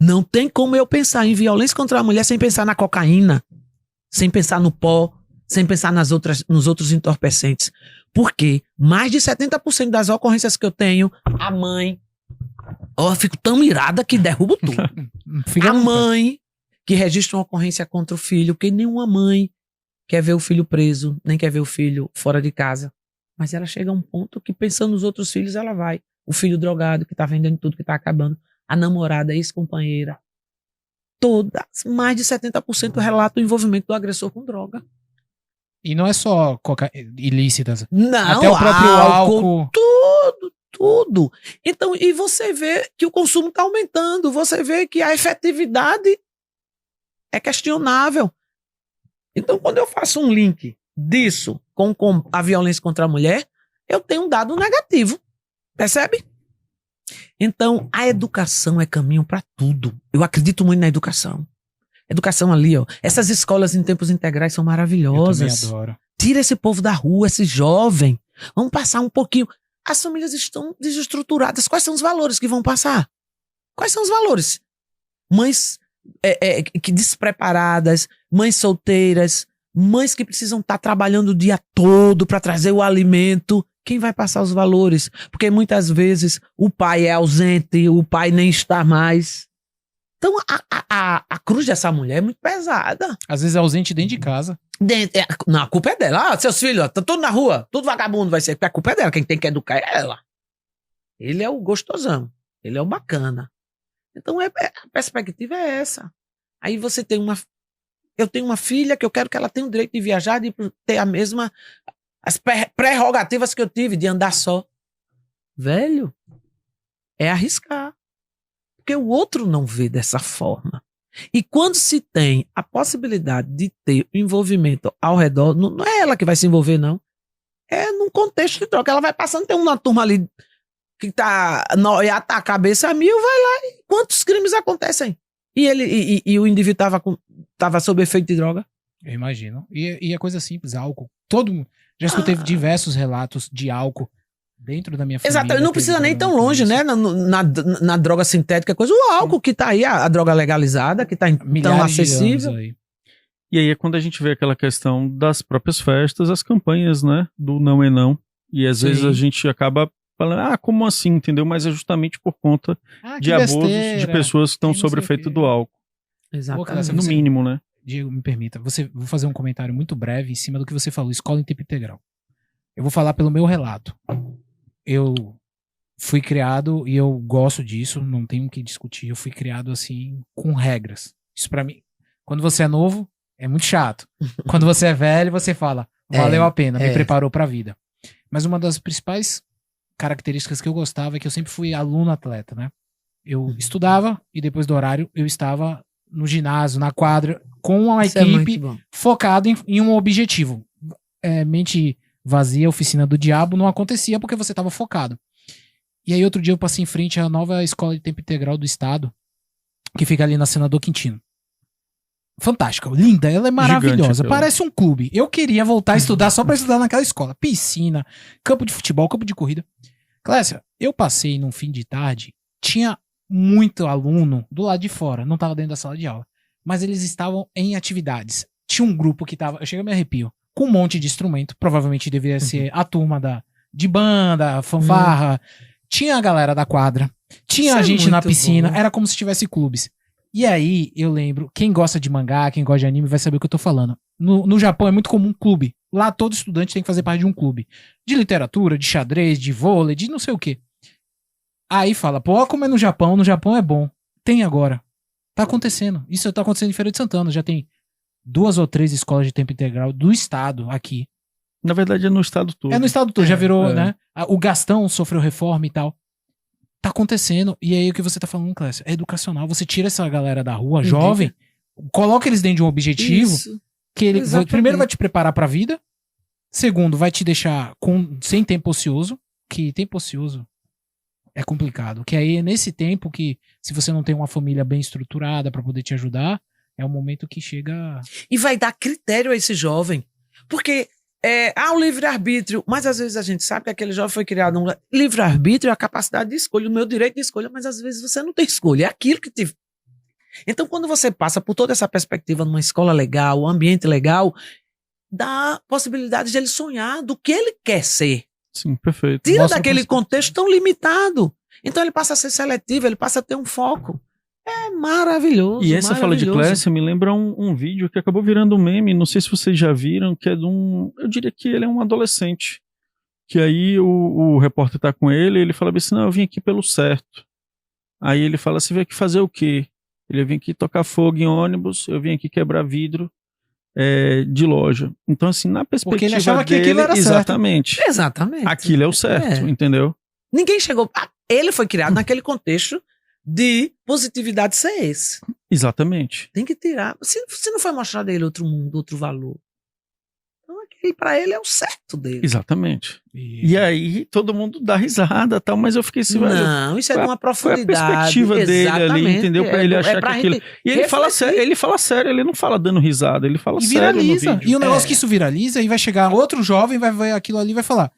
Não tem como eu pensar em violência contra a mulher sem pensar na cocaína, sem pensar no pó, sem pensar nos outros entorpecentes. Porque mais de 70% das ocorrências que eu tenho, a mãe... eu fico tão irada que derrubo tudo. A mãe que registra uma ocorrência contra o filho, porque nenhuma mãe quer ver o filho preso, nem quer ver o filho fora de casa. Mas ela chega a um ponto que, pensando nos outros filhos, ela vai. O filho drogado, que tá vendendo tudo, que tá acabando. A namorada, a ex-companheira. Todas, mais de 70% relatam o envolvimento do agressor com droga. E não é só ilícitas. Não, até o próprio álcool. Tudo. Então, e você vê que o consumo tá aumentando. Você vê que a efetividade é questionável. Então, quando eu faço um link disso com a violência contra a mulher, eu tenho um dado negativo. Percebe? Então, a educação é caminho para tudo. Eu acredito muito na educação. Educação ali, ó. Essas escolas em tempos integrais são maravilhosas. Eu também adoro. Tira esse povo da rua, esse jovem. Vamos passar um pouquinho. As famílias estão desestruturadas. Quais são os valores que vão passar? Quais são os valores? Mães que despreparadas, mães solteiras, mães que precisam estar trabalhando o dia todo para trazer o alimento. Quem vai passar os valores? Porque muitas vezes o pai é ausente, o pai nem está mais. Então a cruz dessa mulher é muito pesada. Às vezes é ausente dentro de casa. Não, a culpa é dela. Ah, seus filhos estão tudo na rua, tudo vagabundo vai ser. A culpa é dela. Quem tem que educar é ela. Ele é o gostosão. Ele é o bacana. Então a perspectiva é essa. Aí você tem eu tenho uma filha que eu quero que ela tenha o direito de viajar, de ter as prerrogativas que eu tive de andar só. Velho, é arriscar. Porque o outro não vê dessa forma. E quando se tem a possibilidade de ter envolvimento ao redor, não é ela que vai se envolver, não. É num contexto de troca. Ela vai passando, tem uma turma ali que tá a cabeça a mil, vai lá e quantos crimes acontecem? E o indivíduo tava sob efeito de droga? Eu imagino. E é coisa simples, álcool. Já escutei diversos relatos de álcool dentro da minha família. Exato, não precisa nem tão longe, né? Na droga sintética, coisa. O álcool que tá aí, a droga legalizada, que tá tão acessível. E aí é quando a gente vê aquela questão das próprias festas, as campanhas, né? Do não é não. E às vezes a gente acaba falando, como assim, entendeu? Mas é justamente por conta de abusos de pessoas que estão sob efeito do álcool. Exatamente. No mínimo, né? Diego, me permita, vou fazer um comentário muito breve em cima do que você falou, escola em tempo integral. Eu vou falar pelo meu relato. Eu fui criado, e eu gosto disso, não tenho o que discutir, eu fui criado assim, com regras. Isso pra mim, quando você é novo, é muito chato. Quando você é velho, você fala, valeu a pena, me preparou pra vida. Mas uma das principais características que eu gostava é que eu sempre fui aluno atleta, né? Eu estudava e depois do horário eu estava no ginásio, na quadra, com uma equipe focada em um objetivo. Mente vazia, oficina do diabo, não acontecia porque você estava focado. E aí outro dia eu passei em frente à nova escola de tempo integral do estado, que fica ali na Senador Quintino. Fantástica, linda, ela é maravilhosa, parece um clube. Eu queria voltar a estudar só para estudar naquela escola. Piscina, campo de futebol, campo de corrida. Clécia, eu passei num fim de tarde, tinha muito aluno do lado de fora, não estava dentro da sala de aula, mas eles estavam em atividades. Tinha um grupo que estava, eu chego a me arrepio, com um monte de instrumento, provavelmente deveria ser a turma de banda, fanfarra. Tinha a galera da quadra. Tinha Isso a é gente na muito piscina. bom. Era como se tivesse clubes. E aí, eu lembro, quem gosta de mangá, quem gosta de anime vai saber o que eu tô falando. No Japão é muito comum clube. Lá todo estudante tem que fazer parte de um clube. De literatura, de xadrez, de vôlei, de não sei o quê. Aí fala, pô, como é no Japão é bom. Tem agora. Tá acontecendo. Isso tá acontecendo em Feira de Santana. Já tem 2 ou 3 escolas de tempo integral do estado aqui. Na verdade é no estado todo. É no estado todo, já virou, é. né? O Gastão sofreu reforma e tal. Tá acontecendo. E aí o que você tá falando, Clécio? É educacional. Você tira essa galera da rua, Indica. jovem, coloca eles dentro de um objetivo Isso. que ele Exatamente. primeiro vai te preparar pra vida. Segundo, vai te deixar sem tempo ocioso. Que tempo ocioso é complicado. Que aí é nesse tempo que, se você não tem uma família bem estruturada pra poder te ajudar, é o momento que chega. E vai dar critério a esse jovem. Porque o livre-arbítrio, mas às vezes a gente sabe que aquele jovem foi criado um livre-arbítrio, a capacidade de escolha, o meu direito de escolha, mas às vezes você não tem escolha, é aquilo que te... Então, quando você passa por toda essa perspectiva numa escola legal, um ambiente legal, dá possibilidade de ele sonhar do que ele quer ser. Sim, perfeito. Tira Mostra daquele perspectiva. contexto tão limitado. Então ele passa a ser seletivo, ele passa a ter um foco. É maravilhoso. E essa fala de maravilhoso. Clécia me lembra um vídeo que acabou virando um meme, não sei se vocês já viram, que é de um... Eu diria que ele é um adolescente. Que aí o repórter tá com ele e ele fala assim, não, eu vim aqui pelo certo. Aí ele fala, você veio aqui fazer o quê? Ele vem aqui tocar fogo em ônibus, eu vim aqui quebrar vidro de loja. Então assim, na perspectiva Porque ele achava que dele, aquilo era certo. exatamente. Exatamente. Aquilo é o certo, entendeu? Ninguém chegou. Ele foi criado naquele contexto de positividade ser esse. Exatamente. Tem que tirar. Se não foi mostrado a ele outro mundo, outro valor. Então aquele pra ele é o certo dele. Exatamente. E aí todo mundo dá risada, tal, mas eu fiquei assim, velho, Não, isso é de uma qual é a profundidade. perspectiva dele ali, Exatamente. entendeu? Pra ele achar que pra aquilo... gente E ele fala, refletir. sério, ele não fala dando risada, ele fala E sério no viraliza. vídeo. E o negócio que isso viraliza, e vai chegar outro jovem, vai ver aquilo ali e vai falar: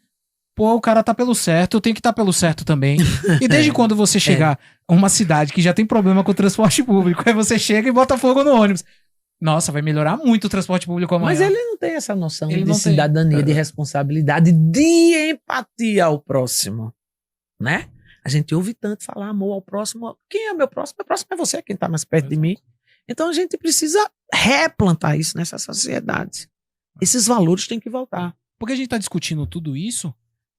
pô, o cara tá pelo certo, eu tenho que estar pelo certo também. E desde quando você chegar a uma cidade que já tem problema com o transporte público, aí você chega e bota fogo no ônibus. Nossa, vai melhorar muito o transporte público amanhã. Mas ele não tem essa noção Ele de não tem. cidadania, de responsabilidade, de empatia ao próximo, né? A gente ouve tanto falar amor ao próximo. Quem é meu próximo? Meu próximo é você, quem tá mais perto de mim. Então a gente precisa replantar isso nessa sociedade. Esses valores têm que voltar. Porque a gente tá discutindo tudo isso,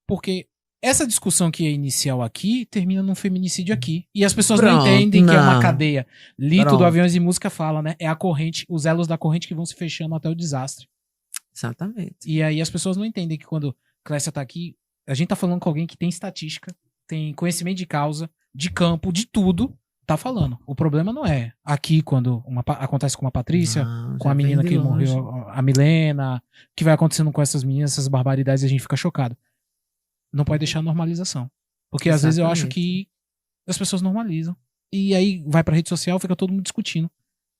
porque essa discussão que é inicial aqui termina num feminicídio aqui. E as pessoas não Pronto, entendem que é uma não. cadeia. Lito Pronto. do Aviões e Música fala, né? É a corrente, os elos da corrente que vão se fechando até o desastre. Exatamente. E aí as pessoas não entendem que quando Clécia tá aqui, a gente tá falando com alguém que tem estatística, tem conhecimento de causa, de campo, de tudo, tá falando. O problema não é aqui quando acontece com uma Patrícia, Não, com já a menina vem de que longe. morreu, a Milena, o que vai acontecendo com essas meninas, essas barbaridades, e a gente fica chocado. Não pode deixar a normalização. Porque às vezes eu acho que as pessoas normalizam. E aí vai pra rede social, fica todo mundo discutindo.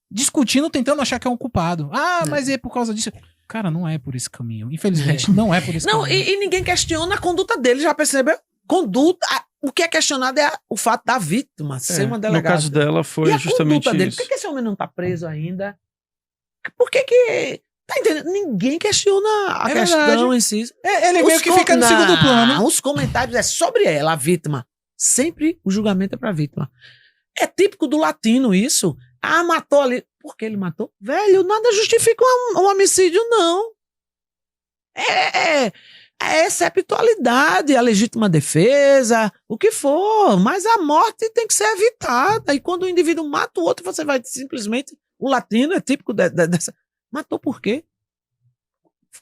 Discutindo, tentando achar que é um culpado. Ah, mas é por causa disso. Cara, não é por esse caminho. Infelizmente, não é por esse Não, caminho. e ninguém questiona a conduta dele, já percebeu? Conduta. O que é questionado é o fato da vítima ser uma No delegada. caso dela E foi a justamente conduta dele? isso. Por que esse homem não tá preso ainda? Por que... Tá entendendo? Ninguém questiona a É questão verdade. em si. Ele meio que fica no segundo plano. Os comentários é sobre ela, a vítima. Sempre o julgamento é pra vítima. É típico do latino isso. Ah, matou ali. Por que ele matou? Velho, nada justifica um homicídio, não. É exceptualidade, a legítima defesa, o que for. Mas a morte tem que ser evitada. E quando o indivíduo mata o outro, você vai simplesmente... O latino é típico dessa... Matou por quê?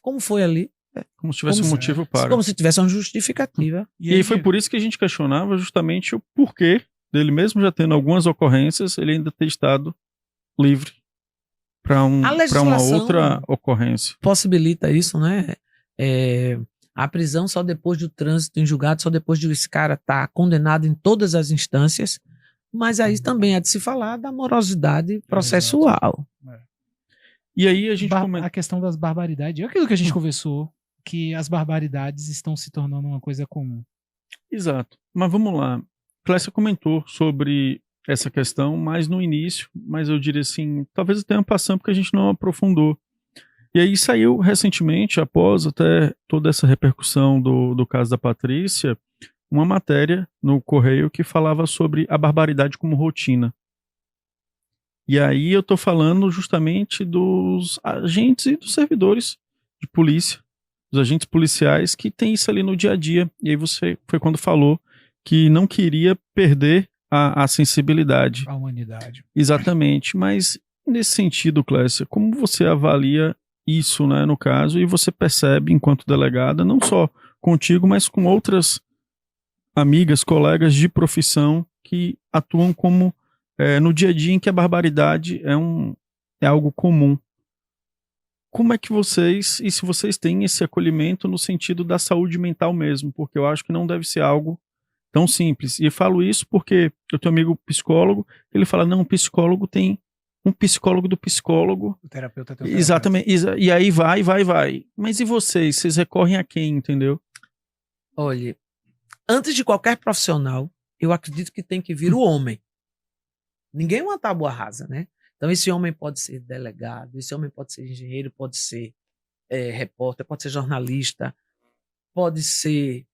Como foi ali? Como se tivesse Como um se- motivo para. Como se tivesse uma justificativa. E aí foi por isso que a gente questionava justamente o porquê dele, mesmo já tendo algumas ocorrências, ele ainda ter estado livre para A uma legislação- outra ocorrência. Possibilita isso, né? A prisão só depois do trânsito em julgado, só depois de esse cara estar condenado em todas as instâncias. Mas aí também é de se falar da morosidade processual. E aí a gente comenta. A questão das barbaridades. É aquilo que a gente conversou, que as barbaridades estão se tornando uma coisa comum. Exato. Mas vamos lá. Clécia comentou sobre essa questão mais no início, mas eu diria assim, talvez eu tenha passando porque a gente não aprofundou. E aí saiu recentemente, após até toda essa repercussão do caso da Patrícia, uma matéria no Correio que falava sobre a barbaridade como rotina. E aí eu tô falando justamente dos agentes e dos servidores de polícia, dos agentes policiais que tem isso ali no dia a dia. E aí você foi quando falou que não queria perder a sensibilidade. A humanidade. Exatamente, mas nesse sentido, Clécia, como você avalia isso, né, no caso, e você percebe enquanto delegada, não só contigo, mas com outras amigas, colegas de profissão que atuam como no dia a dia em que a barbaridade é algo comum. Como é que vocês, e se vocês têm esse acolhimento no sentido da saúde mental mesmo, porque eu acho que não deve ser algo tão simples. E falo isso porque eu tenho um amigo psicólogo, ele fala, não, o psicólogo tem um psicólogo do psicólogo. O terapeuta tem o terapeuta. Exatamente. E aí vai. Mas e vocês? Vocês recorrem a quem, entendeu? Olha, antes de qualquer profissional, eu acredito que tem que vir o homem. Ninguém é uma tábua rasa, né? Então esse homem pode ser delegado, esse homem pode ser engenheiro, pode ser repórter, pode ser jornalista, pode ser...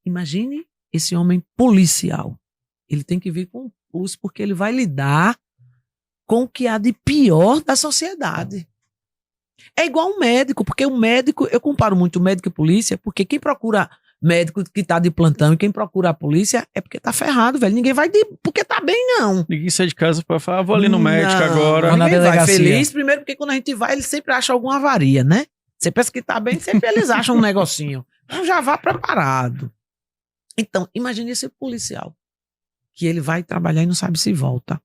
Imagine esse homem policial. Ele tem que vir com um plus, porque ele vai lidar com o que há de pior da sociedade. É igual um médico, porque o médico, eu comparo muito médico e polícia, porque quem procura médico que tá de plantão e quem procura a polícia é porque tá ferrado, velho. Ninguém vai porque tá bem, não. Ninguém sai de casa pra falar, vou ali no médico agora. na Ninguém vai delegacia. feliz, primeiro porque quando a gente vai, ele sempre acha alguma avaria, né? Você pensa que tá bem, sempre eles acham um negocinho. Então já vá preparado. Então, imagine esse policial, que ele vai trabalhar e não sabe se volta.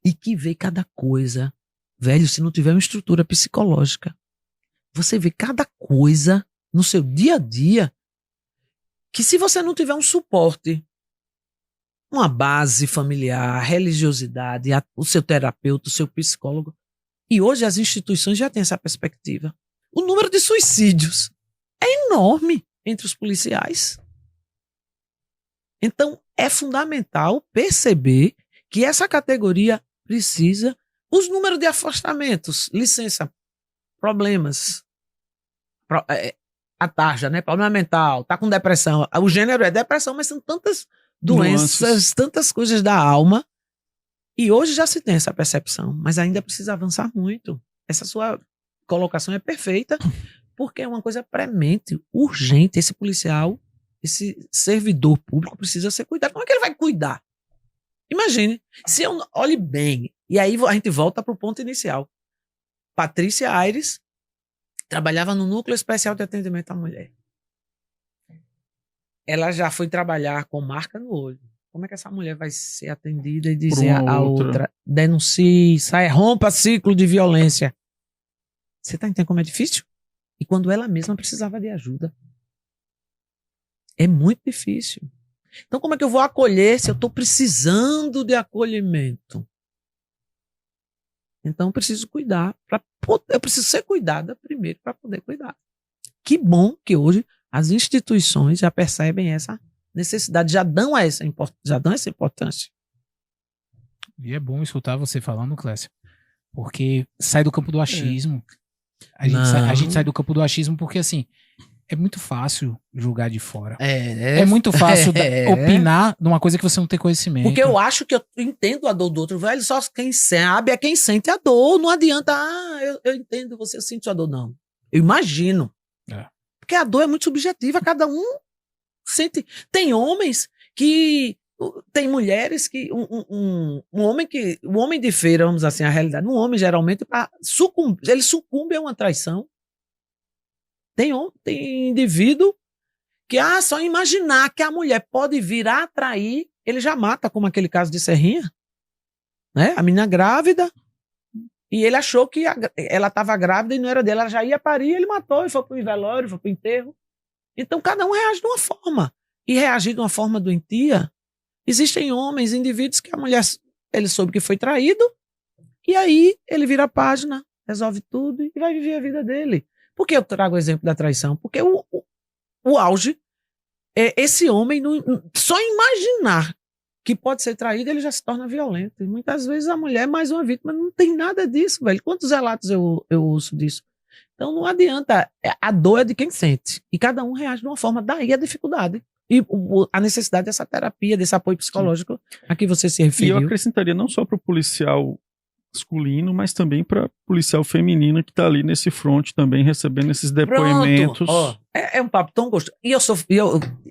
E que vê cada coisa. Velho, se não tiver uma estrutura psicológica, você vê cada coisa no seu dia a dia, que se você não tiver um suporte, uma base familiar, religiosidade, o seu terapeuta, o seu psicólogo, e hoje as instituições já têm essa perspectiva. O número de suicídios é enorme entre os policiais. Então, é fundamental perceber que essa categoria precisa... Os números de afastamentos, licença, problemas, a tarja, né? Problema mental, tá com depressão. O gênero é depressão, mas são tantas doenças, Nuances. tantas coisas da alma. E hoje já se tem essa percepção, mas ainda precisa avançar muito. Essa sua colocação é perfeita, porque é uma coisa premente, urgente. Esse policial, esse servidor público precisa ser cuidado. Como é que ele vai cuidar? Imagine, se eu olhe bem, e aí a gente volta para o ponto inicial. Patrícia Aires trabalhava no Núcleo Especial de Atendimento à Mulher. Ela já foi trabalhar com marca no olho. Como é que essa mulher vai ser atendida e dizer a outra, denuncie, saia, rompa ciclo de violência? Você está entendendo como é difícil? E quando ela mesma precisava de ajuda. É muito difícil. Então, como é que eu vou acolher se eu estou precisando de acolhimento? Então, eu preciso cuidar. Eu preciso ser cuidada primeiro para poder cuidar. Que bom que hoje as instituições já percebem essa necessidade, já dão essa importância. E é bom escutar você falando, Clécia, porque sai do campo do achismo. A gente sai do campo do achismo porque, assim, é muito fácil julgar de fora. É muito fácil opinar numa coisa que você não tem conhecimento. Porque eu acho que eu entendo a dor do outro, velho. Só quem sabe é quem sente a dor. Não adianta, eu entendo, você sente sua dor, não. Eu imagino. Porque a dor é muito subjetiva, cada um sente. Tem homens que... Tem mulheres que... O homem de feira, vamos dizer assim, a realidade. Um homem, geralmente, ele sucumbe a uma traição. Tem indivíduo que, só imaginar que a mulher pode vir a atrair, ele já mata, como aquele caso de Serrinha, né? A menina grávida, e ele achou que ela estava grávida e não era dela, ela já ia parir, ele matou, e foi pro velório, foi pro enterro. Então, cada um reage de uma forma. E reagir de uma forma doentia, existem homens, indivíduos que a mulher, ele soube que foi traído, e aí ele vira a página, resolve tudo e vai viver a vida dele. Por que eu trago o exemplo da traição? Porque o auge é esse homem, só imaginar que pode ser traído, ele já se torna violento. E muitas vezes a mulher é mais uma vítima, não tem nada disso, velho. Quantos relatos eu ouço disso? Então não adianta, a dor é de quem sente. E cada um reage de uma forma, daí a dificuldade. E a necessidade dessa terapia, desse apoio psicológico a que você se E eu referiu. acrescentaria não só para o policial masculino, mas também para policial feminino que está ali nesse front também recebendo esses depoimentos. Pronto, ó, é um papo tão gostoso.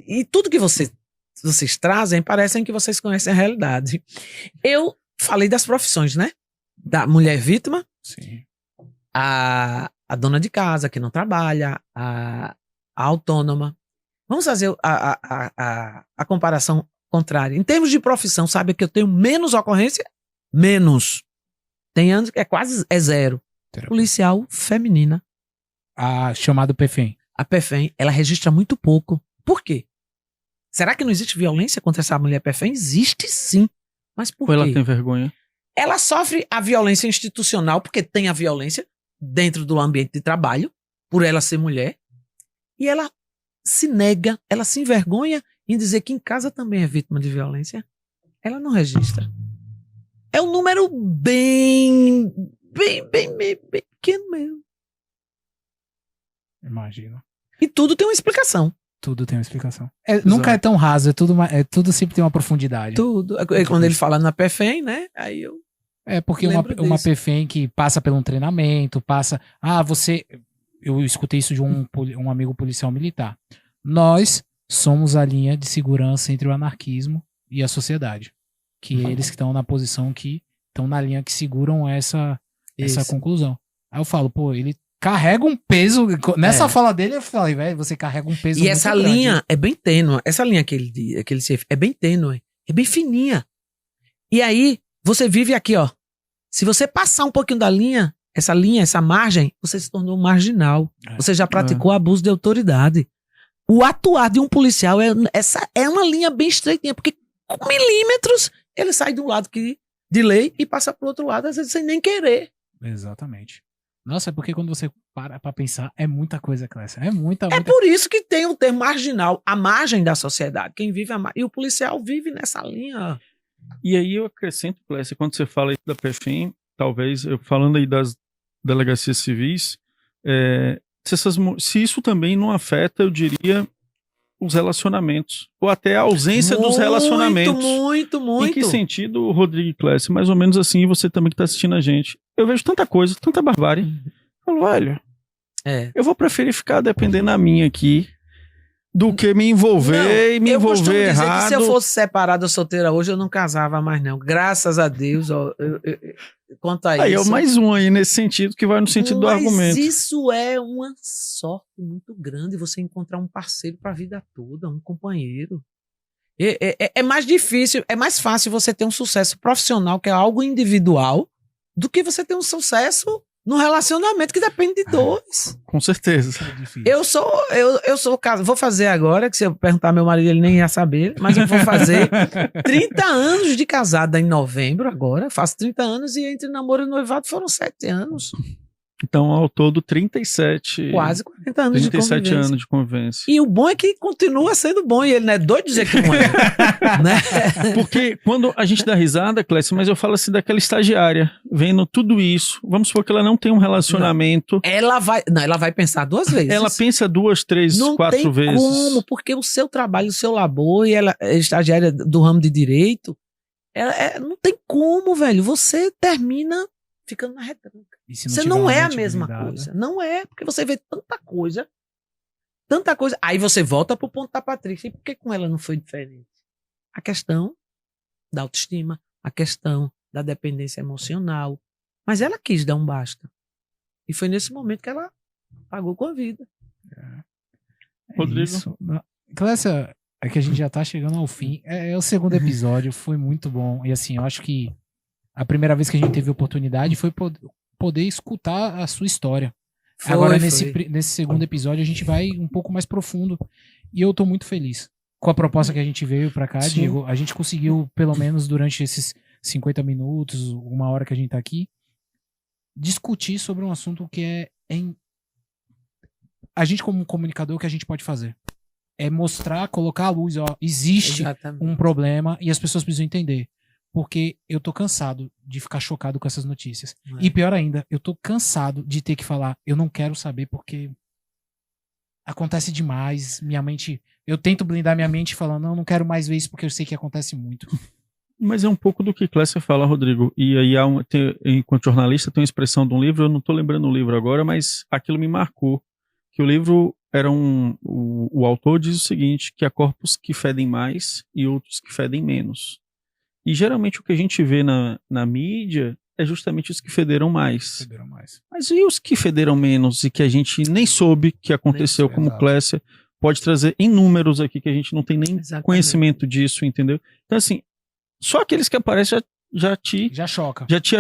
E tudo que vocês trazem, parecem que vocês conhecem a realidade. Eu falei das profissões, né? Da mulher vítima, Sim. a dona de casa que não trabalha, a autônoma. Vamos fazer a comparação contrária. Em termos de profissão, sabe que eu tenho menos ocorrência? Menos. Tem anos que é zero. Policial feminina. A chamada PFEM. A PFEM, ela registra muito pouco. Por quê? Será que não existe violência contra essa mulher PFEM? Existe sim. Mas por Ou quê? ela tem vergonha? Ela sofre a violência institucional, porque tem a violência dentro do ambiente de trabalho, por ela ser mulher, e ela se nega, ela se envergonha em dizer que em casa também é vítima de violência. Ela não registra. É um número bem pequeno mesmo. Imagino. E tudo tem uma explicação. Tudo tem uma explicação. Nunca é tão raso, tudo sempre tem uma profundidade. Tudo. Quando ele fala na PFEM, né? Aí eu... Porque lembro uma disso. PFEM que passa por um treinamento, eu escutei isso de um amigo policial militar. Nós somos a linha de segurança entre o anarquismo e a sociedade. Que eles que estão na posição que estão na linha que seguram essa Isso. conclusão. Aí eu falo, pô, ele carrega um peso. Nessa fala dele, eu falei, velho, você carrega um peso E muito essa grande. linha é bem tênue. Essa linha que ele se é bem tênue. É bem fininha. E aí, você vive aqui, ó. Se você passar um pouquinho da linha, essa margem, você se tornou marginal. Você já praticou abuso de autoridade. O atuar de um policial é uma linha bem estreitinha, porque com milímetros ele sai de um lado de lei e passa pro outro lado, às vezes sem nem querer. Exatamente. Nossa, é porque quando você para pra pensar, é muita coisa, Clécia. É muita. É por isso que tem o termo marginal, a margem da sociedade. Quem vive e o policial vive nessa linha. E aí eu acrescento, Clécia, quando você fala aí da PFEM, talvez, eu falando aí das delegacias civis, se isso também não afeta, eu diria, os relacionamentos, ou até a ausência dos relacionamentos. Muito. Em que sentido, Rodrigo e Clécia? Mais ou menos assim, você também que está assistindo a gente. Eu vejo tanta coisa, tanta barbárie. Eu falo, velho, eu vou preferir ficar dependendo da minha aqui do que me envolver e me envolver errado. Dizer que se eu fosse separada ou solteira hoje, eu não casava mais, não. Graças a Deus, ó, quanto a aí isso. é mais um aí nesse sentido, que vai no sentido do argumento. Mas isso é uma sorte muito grande, você encontrar um parceiro para a vida toda, um companheiro. É mais difícil, é mais fácil você ter um sucesso profissional, que é algo individual, do que você ter um sucesso num relacionamento que depende de dois. Com certeza. Eu sou casado, vou fazer agora, que se eu perguntar ao meu marido, ele nem ia saber, mas eu vou fazer 30 anos de casada em novembro agora, faço 30 anos e entre namoro e noivado foram 7 anos. Então, ao todo, 37... Quase 40 anos de 37 convivência. anos de convivência. E o bom é que continua sendo bom, e ele não é doido de dizer que não é. Né? Porque quando a gente dá risada, Clécia, mas eu falo assim daquela estagiária, vendo tudo isso, vamos supor que ela não tem um relacionamento. Ela vai pensar 2 vezes. Ela pensa 2, 3, 4 vezes. Não tem como, porque o seu trabalho, o seu labor, e ela é estagiária do ramo de direito, não tem como, velho. Você termina ficando na retranca. Você não é a mesma coisa. Não é, porque você vê tanta coisa. Aí você volta pro ponto da Patrícia. E por que com ela não foi diferente? A questão da autoestima, a questão da dependência emocional. Mas ela quis dar um basta. E foi nesse momento que ela pagou com a vida. Rodrigo? Clécia, é que a gente já tá chegando ao fim. É o segundo episódio, foi muito bom. E assim, eu acho que a primeira vez que a gente teve oportunidade foi poder escutar a sua história. Agora, nesse segundo episódio, a gente vai um pouco mais profundo. E eu tô muito feliz com a proposta que a gente veio pra cá, Sim. Diego. A gente conseguiu, pelo menos durante esses 50 minutos, 1 hora que a gente tá aqui, discutir sobre um assunto que a gente, como comunicador, o que a gente pode fazer. é mostrar, colocar a luz, ó, existe Exatamente. um problema e as pessoas precisam entender. Porque eu tô cansado de ficar chocado com essas notícias. Não é? E pior ainda, eu tô cansado de ter que falar, eu não quero saber porque acontece demais, minha mente, eu tento blindar minha mente falando, não quero mais ver isso porque eu sei que acontece muito. Mas é um pouco do que Clécia fala, Rodrigo. E aí, enquanto jornalista, tem uma expressão de um livro, eu não estou lembrando o livro agora, mas aquilo me marcou. Que o livro era o autor diz o seguinte, que há corpos que fedem mais e outros que fedem menos. E geralmente o que a gente vê na mídia é justamente os que federam mais. Receberam mais. Mas e os que federam menos e que a gente nem soube que aconteceu, soube, como exato. Clécia pode trazer em números aqui, que a gente não tem nem Exatamente. conhecimento disso, entendeu? Então, assim, só aqueles que aparecem já te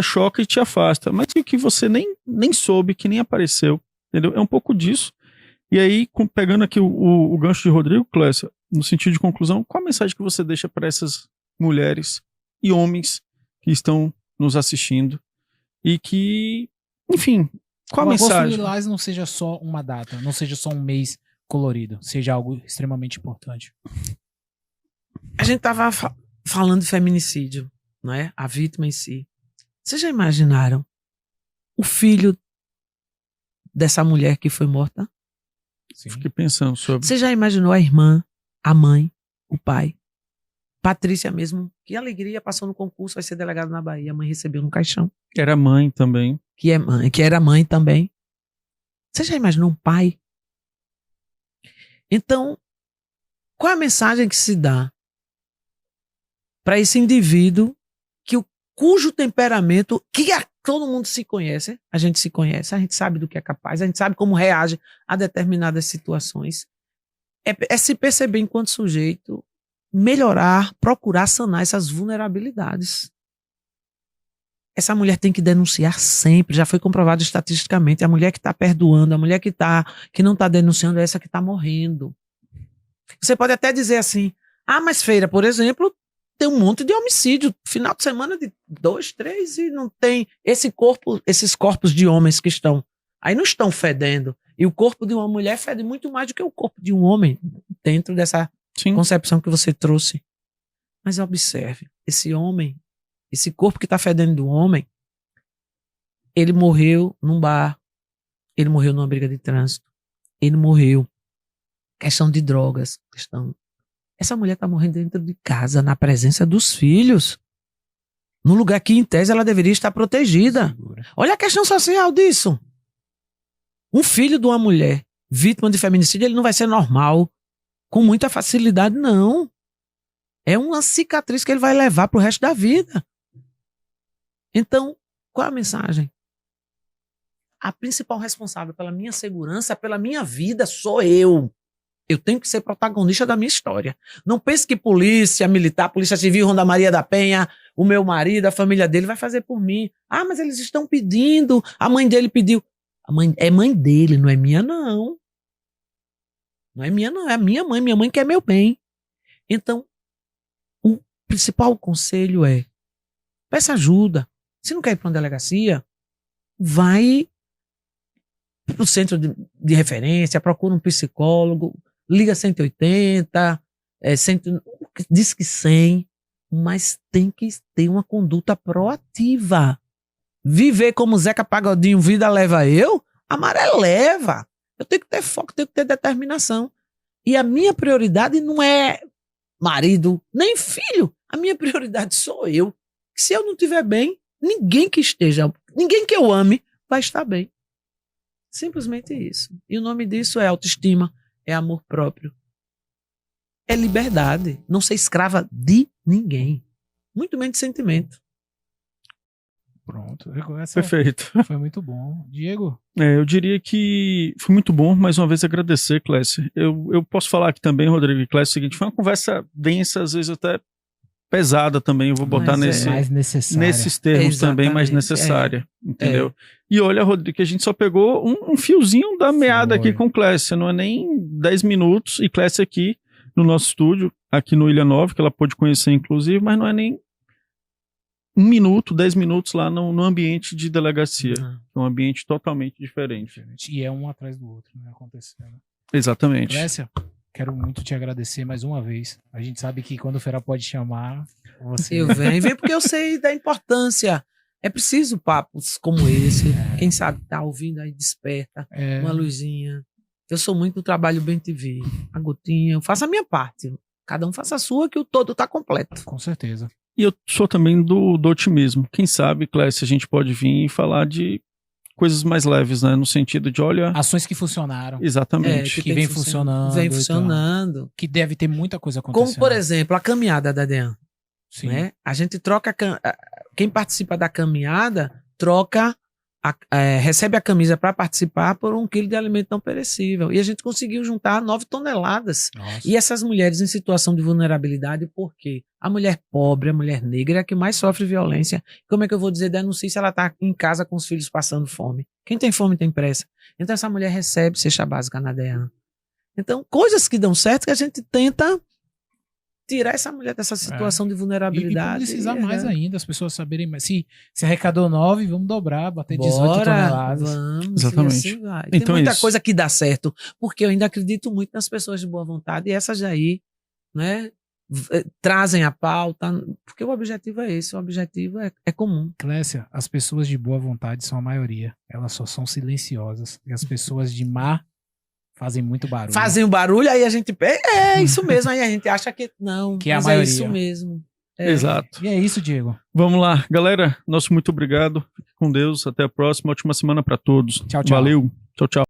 choca e te afasta. Mas e o que você nem soube, que nem apareceu, entendeu? É um pouco disso. E aí, pegando aqui o gancho de Rodrigo, Clécia, no sentido de conclusão, qual a mensagem que você deixa para essas mulheres e homens que estão nos assistindo e que, enfim, qual a O Agosto mensagem? Lilás não seja só uma data, não seja só um mês colorido, seja algo extremamente importante. A gente tava falando de feminicídio, não é? A vítima em si. Vocês já imaginaram o filho dessa mulher que foi morta? Sim. Fiquei pensando sobre. Você já imaginou a irmã, a mãe, o pai? Patrícia mesmo, que alegria, passou no concurso, vai ser delegada na Bahia. A mãe recebeu no caixão, Era mãe também. que era mãe também. Você já imaginou um pai? Então, qual é a mensagem que se dá para esse indivíduo cujo temperamento, todo mundo se conhece, a gente sabe do que é capaz, a gente sabe como reage a determinadas situações. É se perceber enquanto sujeito, melhorar, procurar sanar essas vulnerabilidades. Essa mulher tem que denunciar sempre, já foi comprovado estatisticamente, a mulher que está perdoando, a mulher que não está denunciando é essa que está morrendo. Você pode até dizer assim, mas Feira, por exemplo, tem um monte de homicídio, final de semana de 2, 3 e não tem esses corpos de homens que aí não estão fedendo. E o corpo de uma mulher fede muito mais do que o corpo de um homem, dentro dessa concepção que você trouxe. Mas observe, esse homem, esse corpo que está fedendo do homem, ele morreu num bar, ele morreu numa briga de trânsito, ele morreu questão de drogas, essa mulher está morrendo dentro de casa, na presença dos filhos, num lugar que, em tese, ela deveria estar protegida. Segura. Olha a questão social disso. Um filho de uma mulher vítima de feminicídio, ele não vai ser normal, com muita facilidade, não. É uma cicatriz que ele vai levar pro resto da vida. Então, qual é a mensagem? A principal responsável pela minha segurança, pela minha vida, sou eu. Eu tenho que ser protagonista da minha história. Não pense que polícia militar, polícia civil, Ronda Maria da Penha, o meu marido, a família dele vai fazer por mim. Mas eles estão pedindo, a mãe dele pediu. É mãe dele, não é minha, não. Não é minha, não. É a minha mãe quer meu bem. Então, o principal conselho é, peça ajuda. Se não quer ir para uma delegacia, vai para o centro de referência, procura um psicólogo, liga 180, diz que 100, mas tem que ter uma conduta proativa. Viver como Zeca Pagodinho, vida leva eu, a maré leva. Eu tenho que ter foco, tenho que ter determinação. E a minha prioridade não é marido, nem filho. A minha prioridade sou eu. Se eu não estiver bem, ninguém que eu ame vai estar bem. Simplesmente isso. E o nome disso é autoestima, é amor próprio. É liberdade. Não ser escrava de ninguém. Muito menos de sentimento. Pronto. Essa Perfeito. foi muito bom. Diego? Eu diria que foi muito bom, mais uma vez agradecer, Clécia. Eu posso falar aqui também, Rodrigo e Clécia, o seguinte, foi uma conversa densa, às vezes até pesada também, eu vou botar mais necessária. nesses termos também, mais necessária, entendeu? E olha, Rodrigo, que a gente só pegou um fiozinho da meada aqui com Clécia, não é nem 10 minutos, e Clécia aqui no nosso estúdio, aqui no Ilha Nova, que ela pôde conhecer inclusive, mas não é nem 1 minuto, 10 minutos lá no ambiente de delegacia, é um ambiente totalmente diferente. E é um atrás do outro, né, acontecendo. Exatamente. Clécia, quero muito te agradecer mais uma vez. A gente sabe que quando o Fera pode chamar, você... Eu venho porque eu sei da importância. É preciso papos como esse. Quem sabe tá ouvindo aí, desperta uma luzinha. Eu sou muito do trabalho Bem TV. A gotinha, eu faço a minha parte. Cada um faça a sua, que o todo tá completo. Com certeza. E eu sou também do otimismo. Quem sabe, Clécia, a gente pode vir e falar de coisas mais leves, né? No sentido de, olha... Ações que funcionaram. Exatamente. Que vem funcionando. Vem então. funcionando. Que deve ter muita coisa acontecendo. Como, por exemplo, a caminhada da Dean. Sim. Né? A gente troca... Quem participa da caminhada, recebe a camisa para participar por 1 quilo de alimento não perecível. E a gente conseguiu juntar 9 toneladas. Nossa. E essas mulheres em situação de vulnerabilidade, por quê? A mulher pobre, a mulher negra é a que mais sofre violência. Como é que eu vou dizer, denuncie se ela está em casa com os filhos passando fome? Quem tem fome tem pressa. Então essa mulher recebe cesta básica na DEAN. Então, coisas que dão certo que a gente tenta tirar essa mulher dessa situação de vulnerabilidade. E precisar mais ainda, as pessoas saberem mais. Se arrecadou 9, vamos dobrar, bater 18 toneladas. Vamos, exatamente. E assim vai. Então tem muita isso. coisa que dá certo, porque eu ainda acredito muito nas pessoas de boa vontade, e essas aí, né, trazem a pauta, porque o objetivo é esse, o objetivo é comum. Clécia, as pessoas de boa vontade são a maioria. Elas só são silenciosas. E as pessoas de má fazem muito barulho. Fazem o barulho, aí a gente... É isso mesmo, aí a gente acha que não, que é a mas maioria. é isso mesmo. Exato. E é isso, Diego. Vamos lá. Galera, nosso muito obrigado. Fique com Deus. Até a próxima. Ótima semana para todos. Tchau, tchau. Valeu. Tchau, tchau.